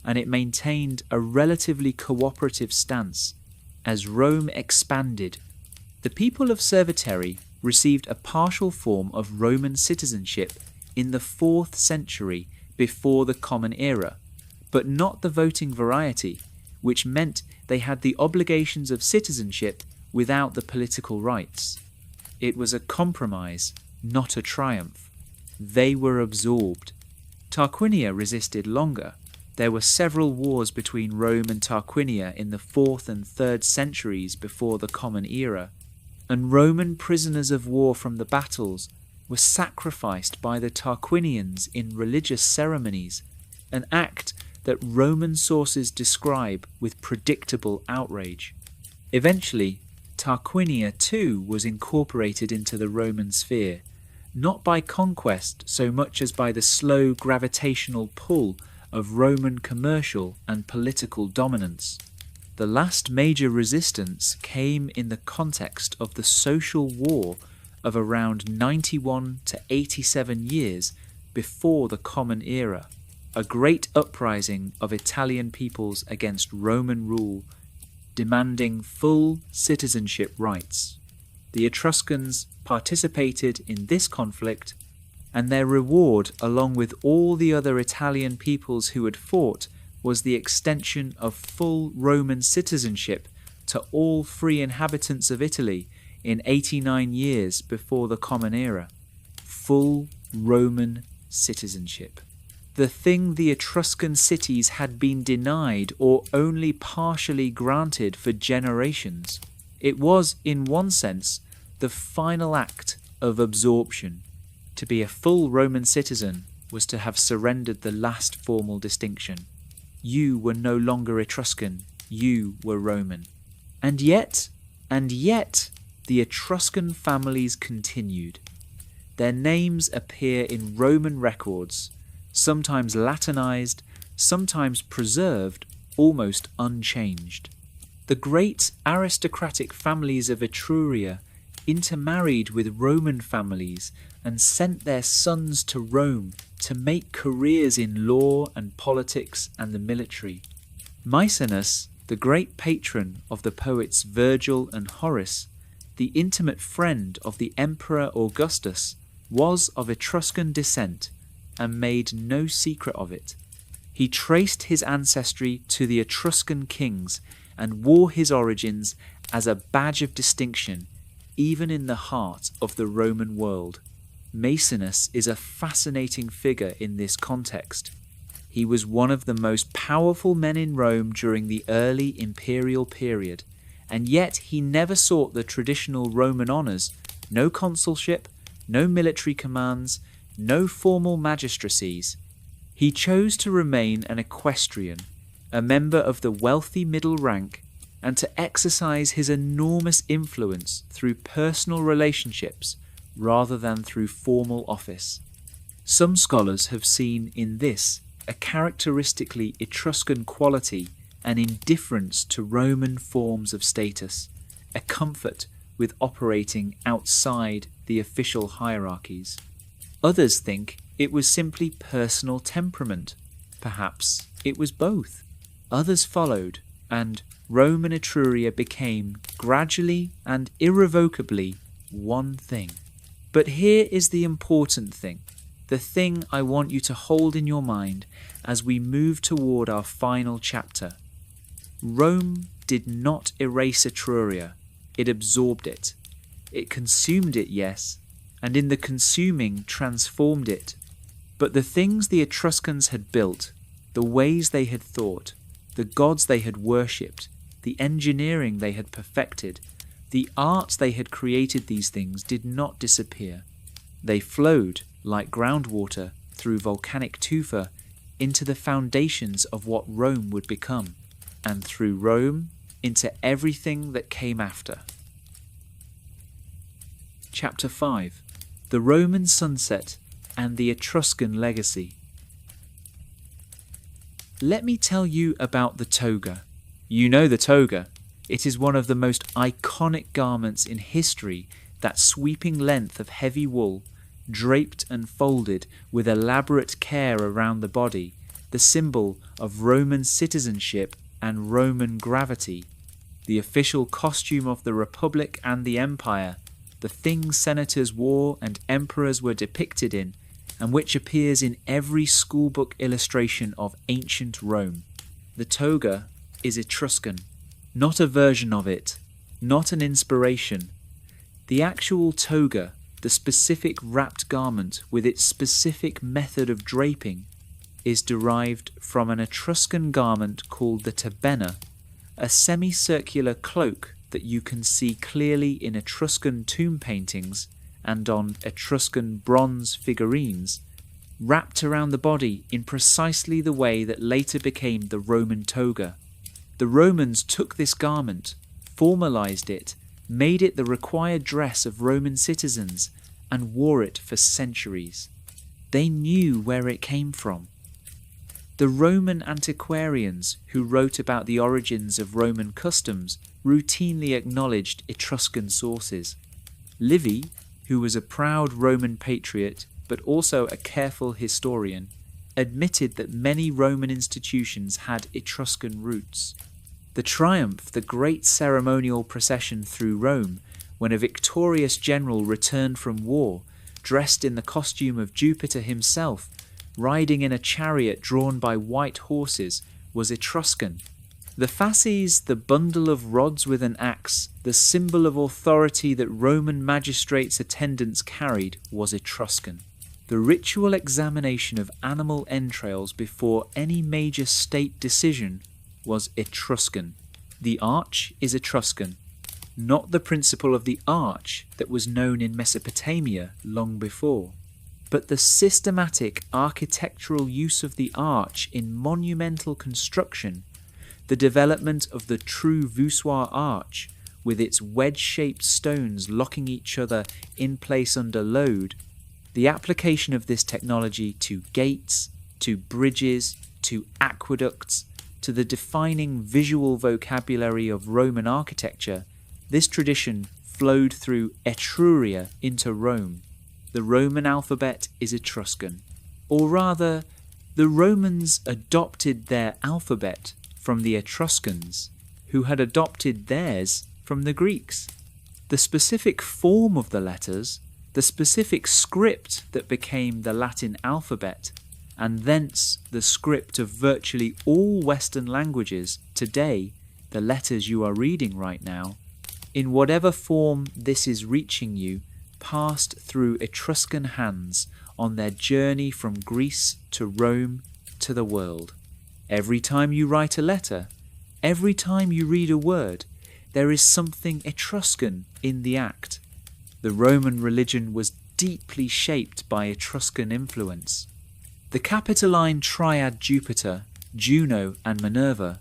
and it maintained a relatively cooperative stance. As Rome expanded, the people of Cerveteri received a partial form of Roman citizenship in the 4th century before the Common Era, but not the voting variety, which meant they had the obligations of citizenship without the political rights. It was a compromise, not a triumph. They were absorbed. Tarquinia resisted longer. There were several wars between Rome and Tarquinia in the 4th and 3rd centuries before the Common Era, and Roman prisoners of war from the battles were sacrificed by the Tarquinians in religious ceremonies, an act that Roman sources describe with predictable outrage. Eventually, Tarquinia too was incorporated into the Roman sphere, not by conquest so much as by the slow gravitational pull of Roman commercial and political dominance. The last major resistance came in the context of the social war of around 91 to 87 years before the Common Era, a great uprising of Italian peoples against Roman rule, demanding full citizenship rights. The Etruscans participated in this conflict, and their reward, along with all the other Italian peoples who had fought, was the extension of full Roman citizenship to all free inhabitants of Italy in 89 years before the Common Era. Full Roman citizenship. The thing the Etruscan cities had been denied or only partially granted for generations. It was, in one sense, the final act of absorption. To be a full Roman citizen was to have surrendered the last formal distinction. You were no longer Etruscan, you were Roman. And yet, the Etruscan families continued. Their names appear in Roman records, sometimes Latinized, sometimes preserved, almost unchanged. The great aristocratic families of Etruria intermarried with Roman families and sent their sons to Rome to make careers in law and politics and the military. Maecenas, the great patron of the poets Virgil and Horace, the intimate friend of the Emperor Augustus, was of Etruscan descent and made no secret of it. He traced his ancestry to the Etruscan kings and wore his origins as a badge of distinction, even in the heart of the Roman world. Maecenas is a fascinating figure in this context. He was one of the most powerful men in Rome during the early imperial period, and yet he never sought the traditional Roman honours: no consulship, no military commands, no formal magistracies. He chose to remain an equestrian, a member of the wealthy middle rank, and to exercise his enormous influence through personal relationships rather than through formal office. Some scholars have seen in this a characteristically Etruscan quality, an indifference to Roman forms of status, a comfort with operating outside the official hierarchies. Others think it was simply personal temperament. Perhaps it was both. Others followed, and Rome and Etruria became, gradually and irrevocably, one thing. But here is the important thing, the thing I want you to hold in your mind as we move toward our final chapter. Rome did not erase Etruria, it absorbed it. It consumed it, yes, and in the consuming transformed it. But the things the Etruscans had built, the ways they had thought, the gods they had worshipped, the engineering they had perfected, the arts they had created, these things did not disappear. They flowed, like groundwater, through volcanic tufa into the foundations of what Rome would become, and through Rome into everything that came after. Chapter 5: The Roman Sunset and the Etruscan Legacy. Let me tell you about the toga. You know the toga. It is one of the most iconic garments in history, that sweeping length of heavy wool, draped and folded with elaborate care around the body, the symbol of Roman citizenship and Roman gravity, the official costume of the Republic and the Empire, the things senators wore and emperors were depicted in, and which appears in every schoolbook illustration of ancient Rome. The toga is Etruscan, not a version of it, not an inspiration. The actual toga, the specific wrapped garment with its specific method of draping, is derived from an Etruscan garment called the tabenna, a semicircular cloak that you can see clearly in Etruscan tomb paintings and on Etruscan bronze figurines, wrapped around the body in precisely the way that later became the Roman toga. The Romans took this garment, formalized it, made it the required dress of Roman citizens, and wore it for centuries. They knew where it came from. The Roman antiquarians who wrote about the origins of Roman customs routinely acknowledged Etruscan sources. Livy, who was a proud Roman patriot but also a careful historian, admitted that many Roman institutions had Etruscan roots. The triumph, the great ceremonial procession through Rome, when a victorious general returned from war, dressed in the costume of Jupiter himself, riding in a chariot drawn by white horses, was Etruscan. The fasces, the bundle of rods with an axe, the symbol of authority that Roman magistrates' attendants carried, was Etruscan. The ritual examination of animal entrails before any major state decision was Etruscan. The arch is Etruscan, not the principle of the arch that was known in Mesopotamia long before, but the systematic architectural use of the arch in monumental construction, the development of the true voussoir arch, with its wedge-shaped stones locking each other in place under load, the application of this technology to gates, to bridges, to aqueducts, to the defining visual vocabulary of Roman architecture, this tradition flowed through Etruria into Rome. The Roman alphabet is Etruscan, or rather, the Romans adopted their alphabet from the Etruscans, who had adopted theirs from the Greeks. The specific form of the letters, the specific script that became the Latin alphabet, and thence the script of virtually all Western languages today, the letters you are reading right now, in whatever form this is reaching you, passed through Etruscan hands on their journey from Greece to Rome to the world. Every time you write a letter, every time you read a word, there is something Etruscan in the act. The Roman religion was deeply shaped by Etruscan influence. The Capitoline triad Jupiter, Juno and Minerva,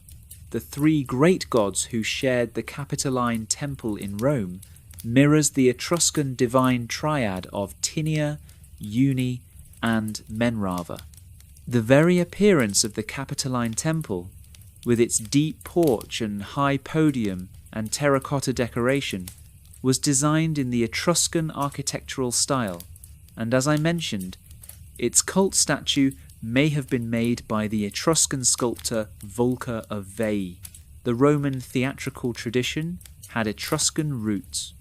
the three great gods who shared the Capitoline temple in Rome, mirrors the Etruscan divine triad of Tinia, Uni and Menrava. The very appearance of the Capitoline temple, with its deep porch and high podium and terracotta decoration, was designed in the Etruscan architectural style, and as I mentioned, its cult statue may have been made by the Etruscan sculptor Vulca of Veii. The Roman theatrical tradition had Etruscan roots.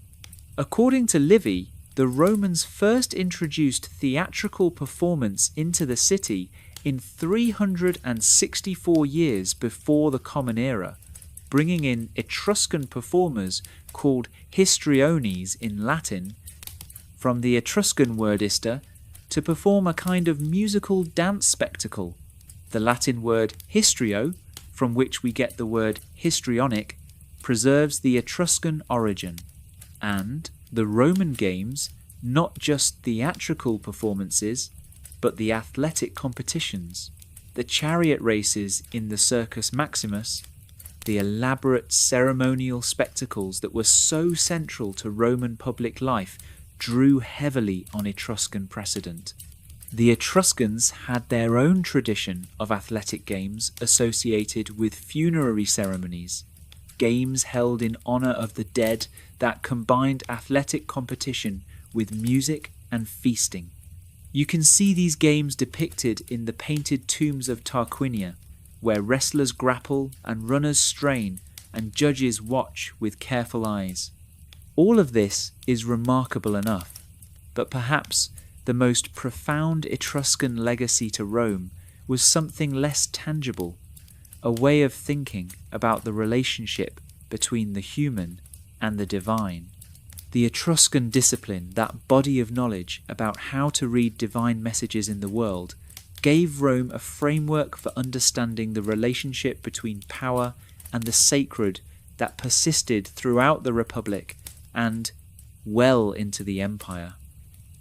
According to Livy, the Romans first introduced theatrical performance into the city in 364 years before the Common Era, bringing in Etruscan performers called histriones in Latin, from the Etruscan word ista, to perform a kind of musical dance spectacle. The Latin word histrio, from which we get the word histrionic, preserves the Etruscan origin. And the Roman games, not just theatrical performances, but the athletic competitions, the chariot races in the Circus Maximus, the elaborate ceremonial spectacles that were so central to Roman public life, drew heavily on Etruscan precedent. The Etruscans had their own tradition of athletic games associated with funerary ceremonies, games held in honour of the dead that combined athletic competition with music and feasting. You can see these games depicted in the painted tombs of Tarquinia, where wrestlers grapple and runners strain and judges watch with careful eyes. All of this is remarkable enough, but perhaps the most profound Etruscan legacy to Rome was something less tangible, a way of thinking about the relationship between the human and the divine. The Etruscan discipline, that body of knowledge about how to read divine messages in the world, gave Rome a framework for understanding the relationship between power and the sacred that persisted throughout the Republic and well into the Empire.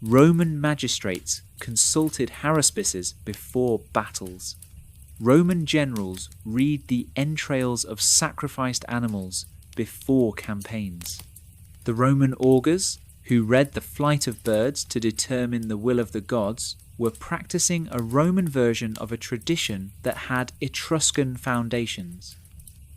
Roman magistrates consulted haruspices before battles. Roman generals read the entrails of sacrificed animals before campaigns. The Roman augurs, who read the flight of birds to determine the will of the gods, were practicing a Roman version of a tradition that had Etruscan foundations.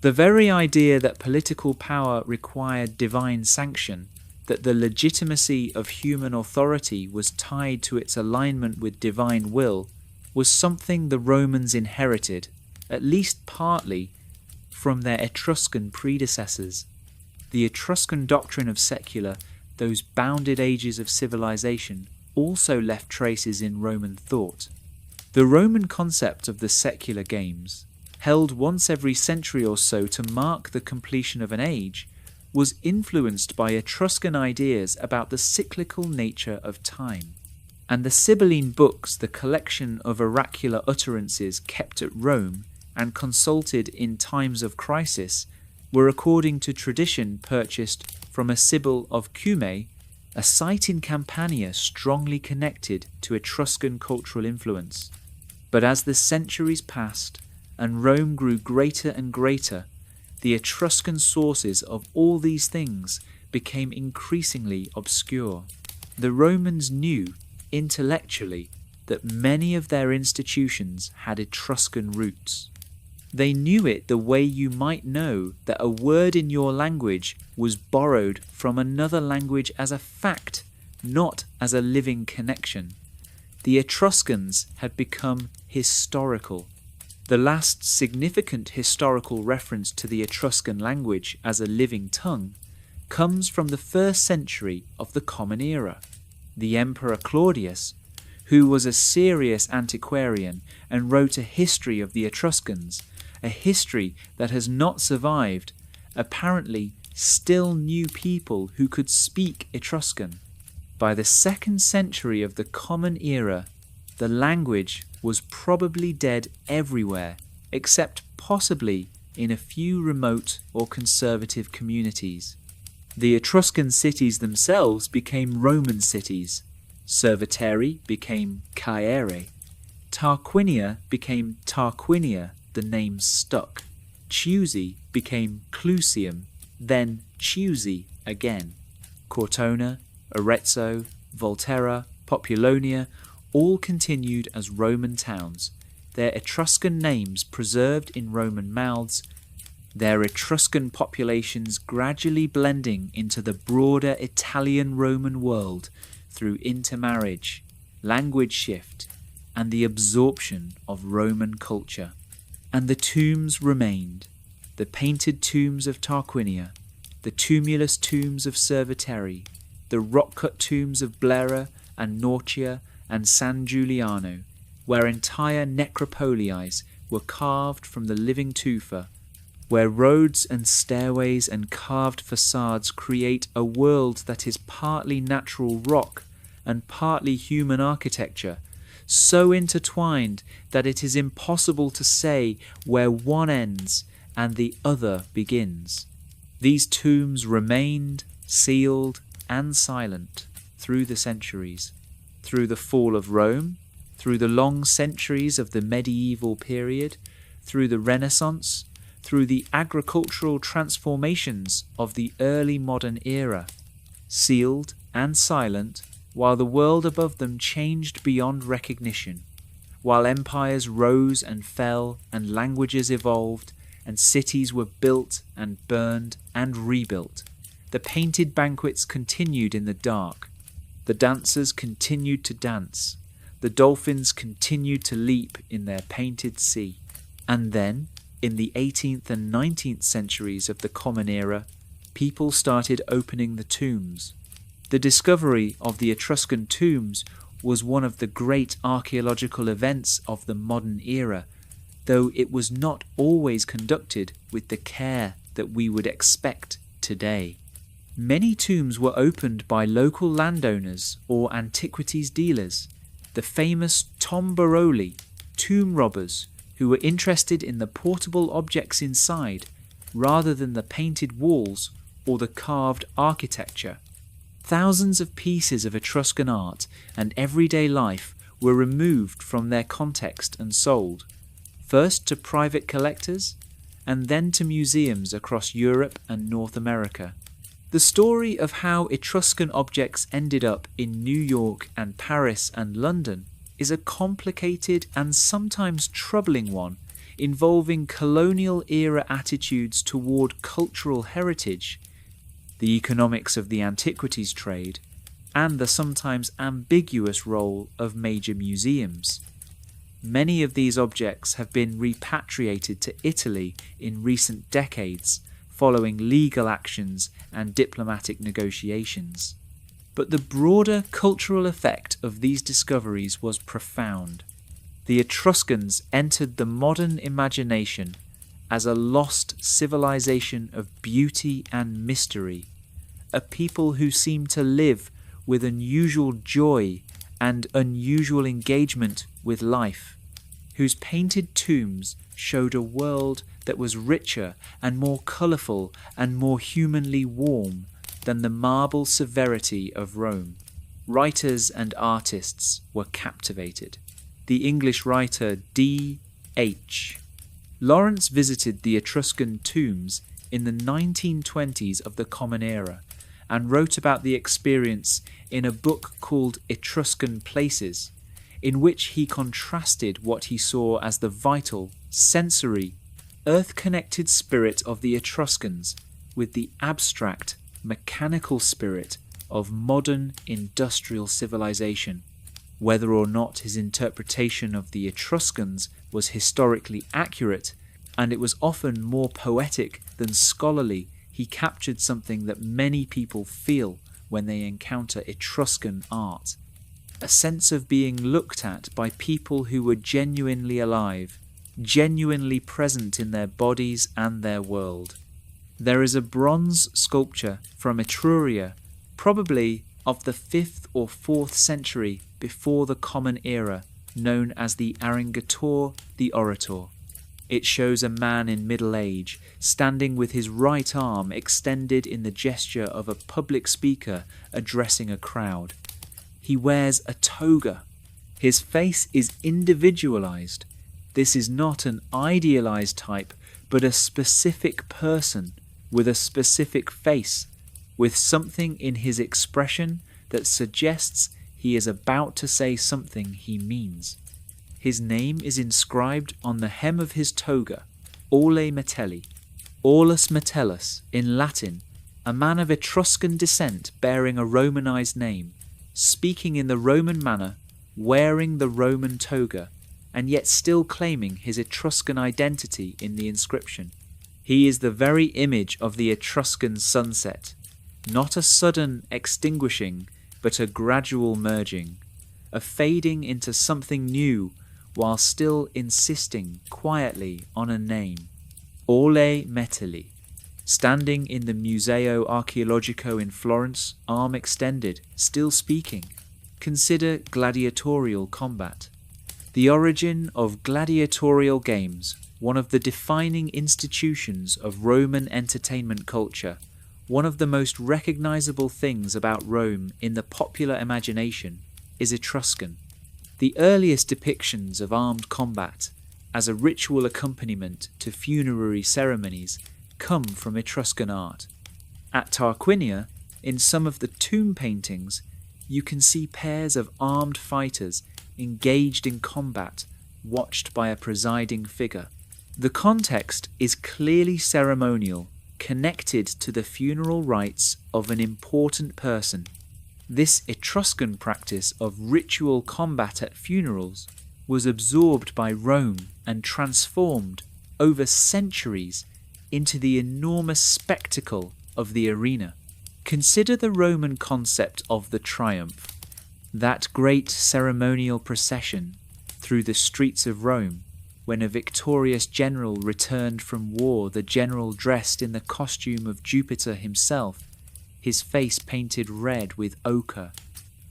The very idea that political power required divine sanction, that the legitimacy of human authority was tied to its alignment with divine will, was something the Romans inherited, at least partly, from their Etruscan predecessors. The Etruscan doctrine of secula, those bounded ages of civilization, also left traces in Roman thought. The Roman concept of the secular games, held once every century or so to mark the completion of an age, was influenced by Etruscan ideas about the cyclical nature of time. And the Sibylline books, the collection of oracular utterances kept at Rome and consulted in times of crisis, were according to tradition purchased from a Sibyl of Cumae, a site in Campania strongly connected to Etruscan cultural influence. But as the centuries passed and Rome grew greater and greater, the Etruscan sources of all these things became increasingly obscure. The Romans knew, intellectually, that many of their institutions had Etruscan roots. They knew it the way you might know that a word in your language was borrowed from another language as a fact, not as a living connection. The Etruscans had become historical. The last significant historical reference to the Etruscan language as a living tongue comes from the 1st century of the Common Era. The Emperor Claudius, who was a serious antiquarian and wrote a history of the Etruscans, a history that has not survived, apparently still knew people who could speak Etruscan. By the 2nd century of the Common Era, The language was probably dead everywhere, except possibly in a few remote or conservative communities. The Etruscan cities themselves became Roman cities. Cerveteri became Caere. Tarquinia became Tarquinia, the name stuck. Chiusi became Clusium, then Chiusi again. Cortona, Arezzo, Volterra, Populonia all continued as Roman towns, their Etruscan names preserved in Roman mouths, their Etruscan populations gradually blending into the broader Italian-Roman world through intermarriage, language shift, and the absorption of Roman culture. And the tombs remained, the painted tombs of Tarquinia, the tumulus tombs of Cerveteri, the rock-cut tombs of Blera and Norcia and San Giuliano, where entire necropolies were carved from the living tufa, where roads and stairways and carved facades create a world that is partly natural rock and partly human architecture, so intertwined that it is impossible to say where one ends and the other begins. These tombs remained sealed and silent through the centuries, through the fall of Rome, through the long centuries of the medieval period, through the Renaissance, through the agricultural transformations of the early modern era, sealed and silent while the world above them changed beyond recognition, while empires rose and fell and languages evolved and cities were built and burned and rebuilt. The painted banquets continued in the dark. The dancers continued to dance. The dolphins continued to leap in their painted sea. And then, in the 18th and 19th centuries of the Common Era, people started opening the tombs. The discovery of the Etruscan tombs was one of the great archaeological events of the modern era, though it was not always conducted with the care that we would expect today. Many tombs were opened by local landowners or antiquities dealers, the famous tombaroli, tomb robbers, who were interested in the portable objects inside rather than the painted walls or the carved architecture. Thousands of pieces of Etruscan art and everyday life were removed from their context and sold, first to private collectors and then to museums across Europe and North America. The story of how Etruscan objects ended up in New York and Paris and London is a complicated and sometimes troubling one, involving colonial-era attitudes toward cultural heritage, the economics of the antiquities trade, and the sometimes ambiguous role of major museums. Many of these objects have been repatriated to Italy in recent decades, following legal actions and diplomatic negotiations. But the broader cultural effect of these discoveries was profound. The Etruscans entered the modern imagination as a lost civilization of beauty and mystery, a people who seemed to live with unusual joy and unusual engagement with life, whose painted tombs showed a world that was richer and more colourful and more humanly warm than the marble severity of Rome. Writers and artists were captivated. The English writer D.H. Lawrence visited the Etruscan tombs in the 1920s of the Common Era and wrote about the experience in a book called Etruscan Places, in which he contrasted what he saw as the vital, sensory, earth-connected spirit of the Etruscans with the abstract, mechanical spirit of modern industrial civilization. Whether or not his interpretation of the Etruscans was historically accurate, and it was often more poetic than scholarly, he captured something that many people feel when they encounter Etruscan art. A sense of being looked at by people who were genuinely alive, genuinely present in their bodies and their world. There is a bronze sculpture from Etruria, probably of the 5th or 4th century before the Common Era, known as the arringator, the orator. It shows a man in middle age, standing with his right arm extended in the gesture of a public speaker addressing a crowd. He wears a toga. His face is individualized. This is not an idealized type, but a specific person with a specific face, with something in his expression that suggests he is about to say something he means. His name is inscribed on the hem of his toga, Ole Metelli, Aulus Metellus in Latin, a man of Etruscan descent bearing a Romanized name, speaking in the Roman manner, wearing the Roman toga, and yet still claiming his Etruscan identity in the inscription. He is the very image of the Etruscan sunset, not a sudden extinguishing, but a gradual merging, a fading into something new while still insisting quietly on a name. Ole Metelli, standing in the Museo Archeologico in Florence, arm extended, still speaking. Consider gladiatorial combat. The origin of gladiatorial games, one of the defining institutions of Roman entertainment culture, one of the most recognizable things about Rome in the popular imagination, is Etruscan. The earliest depictions of armed combat as a ritual accompaniment to funerary ceremonies come from Etruscan art. At Tarquinia, in some of the tomb paintings, you can see pairs of armed fighters engaged in combat, watched by a presiding figure. The context is clearly ceremonial, connected to the funeral rites of an important person. This Etruscan practice of ritual combat at funerals was absorbed by Rome and transformed over centuries into the enormous spectacle of the arena. Consider the Roman concept of the triumph, that great ceremonial procession through the streets of Rome when a victorious general returned from war, the general dressed in the costume of Jupiter himself, his face painted red with ochre,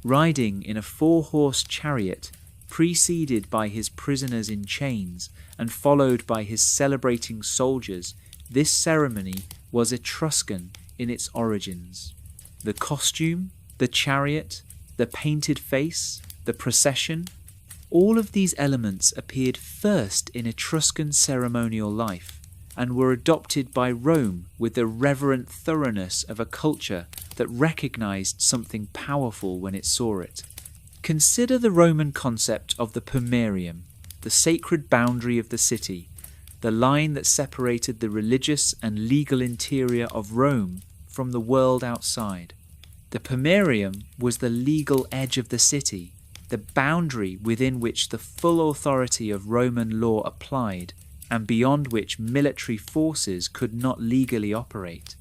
riding in a 4-horse chariot, preceded by his prisoners in chains and followed by his celebrating soldiers. This ceremony was Etruscan in its origins. The costume, the chariot, the painted face, the procession, all of these elements appeared first in Etruscan ceremonial life and were adopted by Rome with the reverent thoroughness of a culture that recognized something powerful when it saw it. Consider the Roman concept of the pomerium, the sacred boundary of the city, the line that separated the religious and legal interior of Rome from the world outside. The pomerium was the legal edge of the city, the boundary within which the full authority of Roman law applied, and beyond which military forces could not legally operate.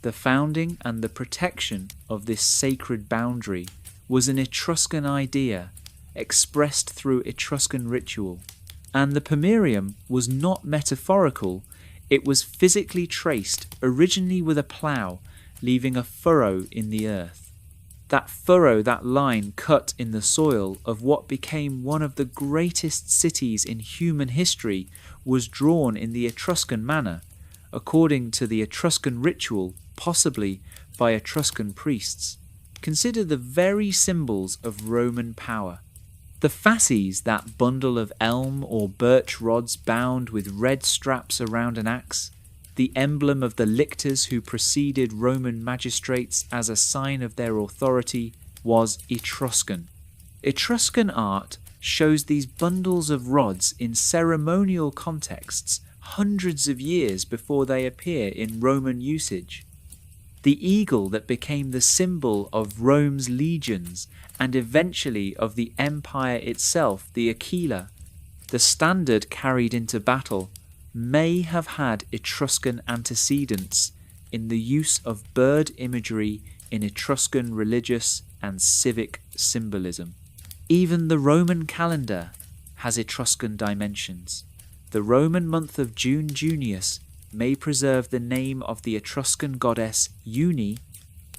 The founding and the protection of this sacred boundary was an Etruscan idea expressed through Etruscan ritual, and the pomerium was not metaphorical, it was physically traced, originally with a plough, leaving a furrow in the earth. That furrow, that line cut in the soil of what became one of the greatest cities in human history, was drawn in the Etruscan manner, according to the Etruscan ritual, possibly by Etruscan priests. Consider the very symbols of Roman power. The fasces, that bundle of elm or birch rods bound with red straps around an axe, the emblem of the lictors who preceded Roman magistrates as a sign of their authority, was Etruscan. Etruscan art shows these bundles of rods in ceremonial contexts hundreds of years before they appear in Roman usage. The eagle that became the symbol of Rome's legions and eventually of the empire itself, the aquila, the standard carried into battle, may have had Etruscan antecedents in the use of bird imagery in Etruscan religious and civic symbolism. Even the Roman calendar has Etruscan dimensions. The Roman month of June Junius may preserve the name of the Etruscan goddess Uni,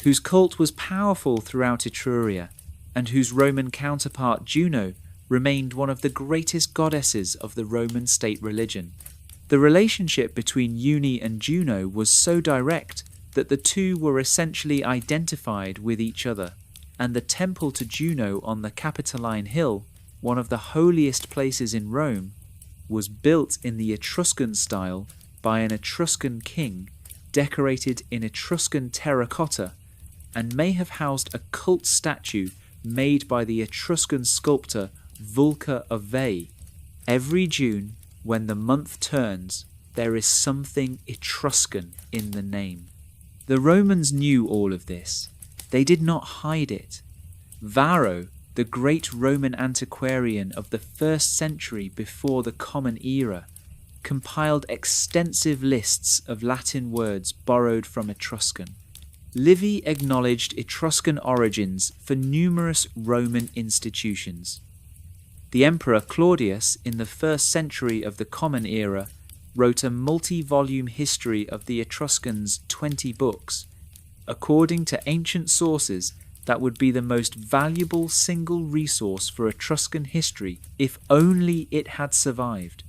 whose cult was powerful throughout Etruria, and whose Roman counterpart Juno remained one of the greatest goddesses of the Roman state religion. The relationship between Uni and Juno was so direct that the two were essentially identified with each other, and the temple to Juno on the Capitoline Hill, one of the holiest places in Rome, was built in the Etruscan style by an Etruscan king, decorated in Etruscan terracotta, and may have housed a cult statue made by the Etruscan sculptor Vulca of Veii. Every June, when the month turns, there is something Etruscan in the name. The Romans knew all of this. They did not hide it. Varro, the great Roman antiquarian of the 1st century before the Common Era, compiled extensive lists of Latin words borrowed from Etruscan. Livy acknowledged Etruscan origins for numerous Roman institutions. The Emperor Claudius, in the 1st century of the Common Era, wrote a multi-volume history of the Etruscans, 20 books. According to ancient sources, that would be the most valuable single resource for Etruscan history if only it had survived.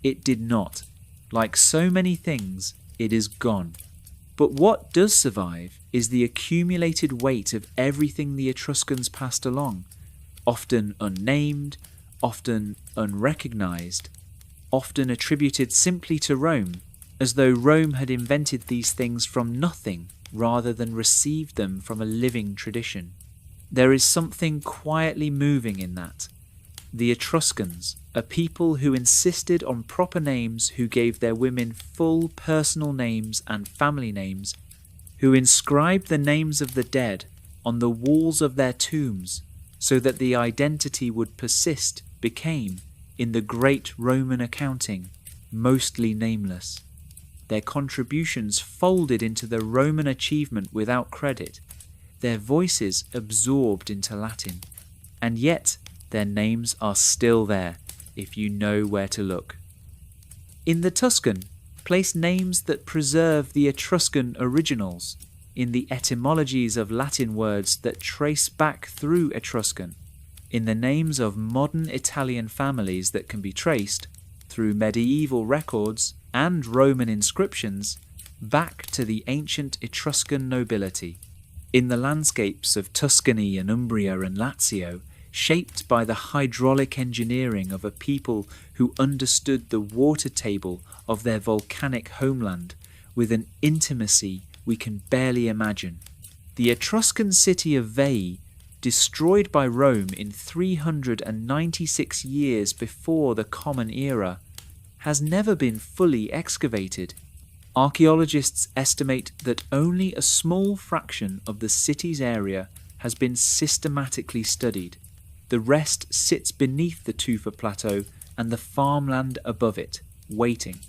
It did not. Like so many things, it is gone. But what does survive is the accumulated weight of everything the Etruscans passed along, often unnamed, often unrecognized, often attributed simply to Rome, as though Rome had invented these things from nothing rather than received them from a living tradition. There is something quietly moving in that. The Etruscans, a people who insisted on proper names, who gave their women full personal names and family names, who inscribed the names of the dead on the walls of their tombs so that the identity would persist, became, in the great Roman accounting, mostly nameless. Their contributions folded into the Roman achievement without credit, their voices absorbed into Latin, and yet their names are still there if you know where to look. In the Tuscan, place names that preserve the Etruscan originals in the etymologies of Latin words that trace back through Etruscan, in the names of modern Italian families that can be traced, through medieval records and Roman inscriptions, back to the ancient Etruscan nobility, in the landscapes of Tuscany and Umbria and Lazio, shaped by the hydraulic engineering of a people who understood the water table of their volcanic homeland with an intimacy we can barely imagine. The Etruscan city of Veii, destroyed by Rome in 396 years before the Common Era, has never been fully excavated. Archaeologists estimate that only a small fraction of the city's area has been systematically studied. The rest sits beneath the Tufa plateau and the farmland above it, waiting.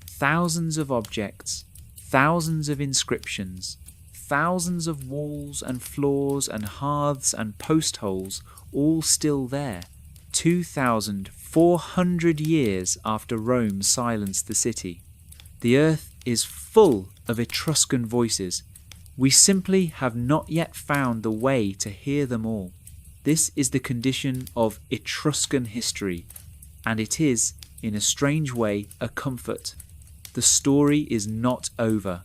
Thousands of objects, thousands of inscriptions, thousands of walls and floors and hearths and post holes, all still there, 2,400 years after Rome silenced the city. The earth is full of Etruscan voices. We simply have not yet found the way to hear them all. This is the condition of Etruscan history, and it is, in a strange way, a comfort. The story is not over.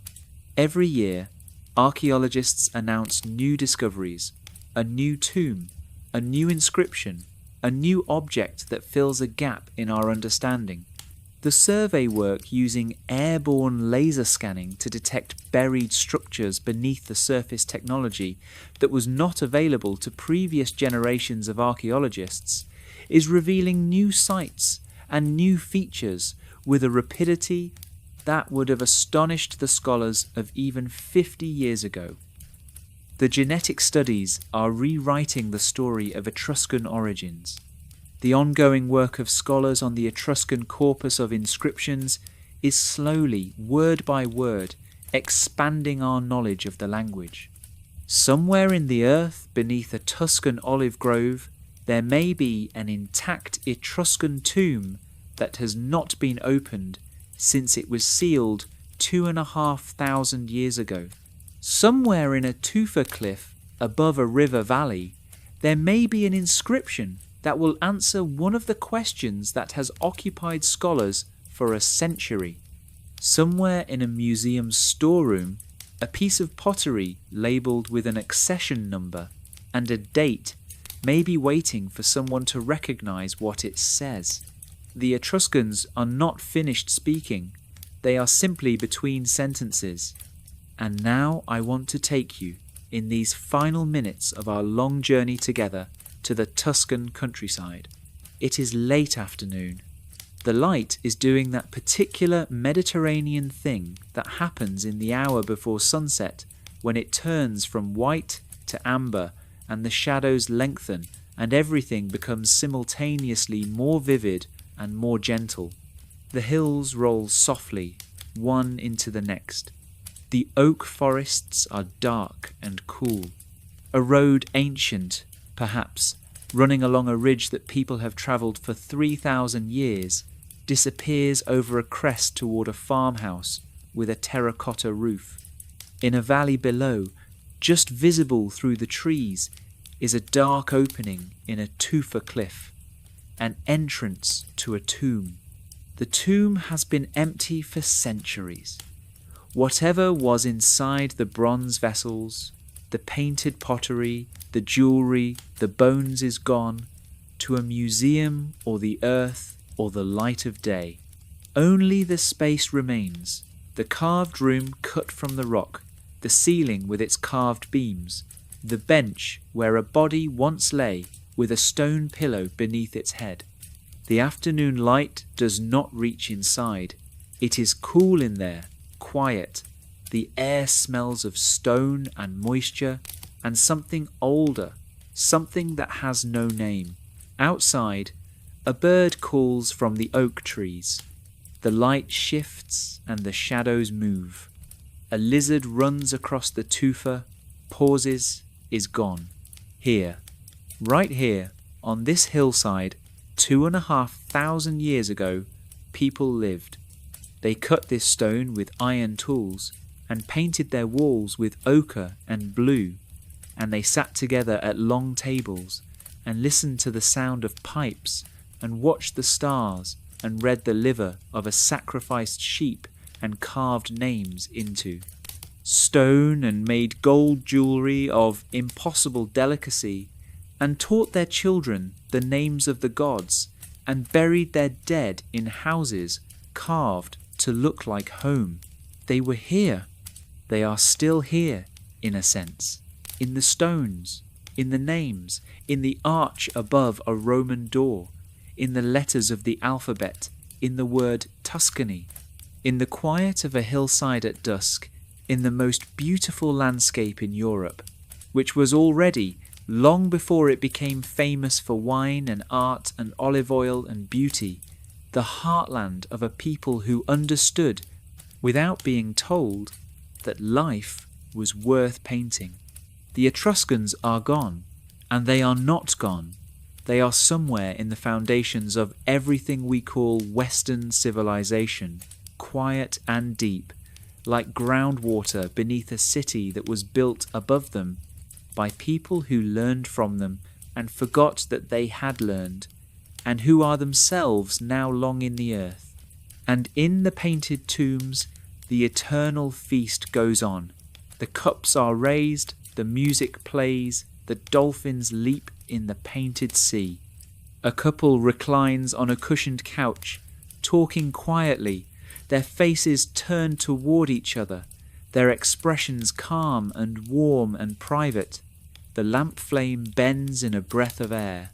Every year, archaeologists announce new discoveries, a new tomb, a new inscription, a new object that fills a gap in our understanding. The survey work using airborne laser scanning to detect buried structures beneath the surface technology that was not available to previous generations of archaeologists is revealing new sites and new features with a rapidity that would have astonished the scholars of even 50 years ago. The genetic studies are rewriting the story of Etruscan origins. The ongoing work of scholars on the Etruscan corpus of inscriptions is slowly, word by word, expanding our knowledge of the language. Somewhere in the earth beneath a Tuscan olive grove, there may be an intact Etruscan tomb that has not been opened since it was sealed 2,500 years ago. Somewhere in a tufa cliff above a river valley, there may be an inscription that will answer one of the questions that has occupied scholars for a century. Somewhere in a museum's storeroom, a piece of pottery labelled with an accession number and a date may be waiting for someone to recognise what it says. The Etruscans are not finished speaking, they are simply between sentences. And now I want to take you, in these final minutes of our long journey together, to the Tuscan countryside. It is late afternoon. The light is doing that particular Mediterranean thing that happens in the hour before sunset, when it turns from white to amber and the shadows lengthen and everything becomes simultaneously more vivid and more gentle. The hills roll softly, one into the next. The oak forests are dark and cool. A road ancient, perhaps, running along a ridge that people have travelled for 3,000 years, disappears over a crest toward a farmhouse with a terracotta roof. In a valley below, just visible through the trees, is a dark opening in a tufa cliff, an entrance to a tomb. The tomb has been empty for centuries. Whatever was inside the bronze vessels, the painted pottery, the jewellery, the bones is gone, to a museum or the earth or the light of day. Only the space remains, the carved room cut from the rock, the ceiling with its carved beams, the bench where a body once lay with a stone pillow beneath its head. The afternoon light does not reach inside. It is cool in there, quiet. The air smells of stone and moisture and something older, something that has no name. Outside, a bird calls from the oak trees. The light shifts and the shadows move. A lizard runs across the tufa, pauses, is gone. Here, right here, on this hillside, 2,500 years ago, people lived. They cut this stone with iron tools and painted their walls with ochre and blue, and they sat together at long tables and listened to the sound of pipes and watched the stars and read the liver of a sacrificed sheep and carved names into stone and made gold jewellery of impossible delicacy and taught their children the names of the gods and buried their dead in houses carved to look like home. They were here. They are still here, in a sense, in the stones, in the names, in the arch above a Roman door, in the letters of the alphabet, in the word Tuscany, in the quiet of a hillside at dusk, in the most beautiful landscape in Europe, which was already, long before it became famous for wine and art and olive oil and beauty, the heartland of a people who understood, without being told, that life was worth painting. The Etruscans are gone, and they are not gone. They are somewhere in the foundations of everything we call Western civilization, quiet and deep, like groundwater beneath a city that was built above them by people who learned from them and forgot that they had learned, and who are themselves now long in the earth. And in the painted tombs, the eternal feast goes on. The cups are raised, the music plays, the dolphins leap in the painted sea. A couple reclines on a cushioned couch, talking quietly, their faces turned toward each other, their expressions calm and warm and private. The lamp flame bends in a breath of air,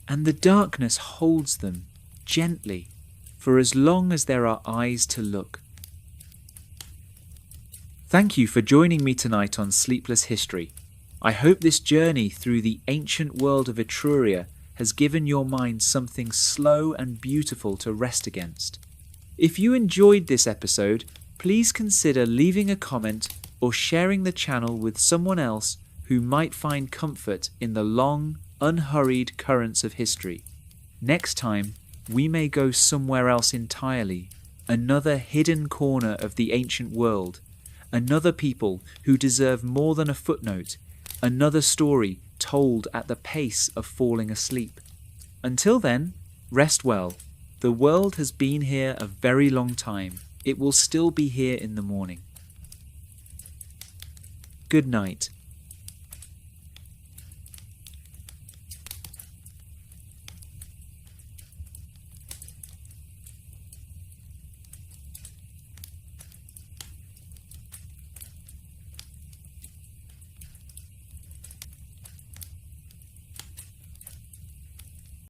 and the darkness holds them gently for as long as there are eyes to look. Thank you for joining me tonight on Sleepless History. I hope this journey through the ancient world of Etruria has given your mind something slow and beautiful to rest against. If you enjoyed this episode, please consider leaving a comment or sharing the channel with someone else who might find comfort in the long, unhurried currents of history. Next time, we may go somewhere else entirely, another hidden corner of the ancient world, another people who deserve more than a footnote, another story told at the pace of falling asleep. Until then, rest well. The world has been here a very long time. It will still be here in the morning. Good night.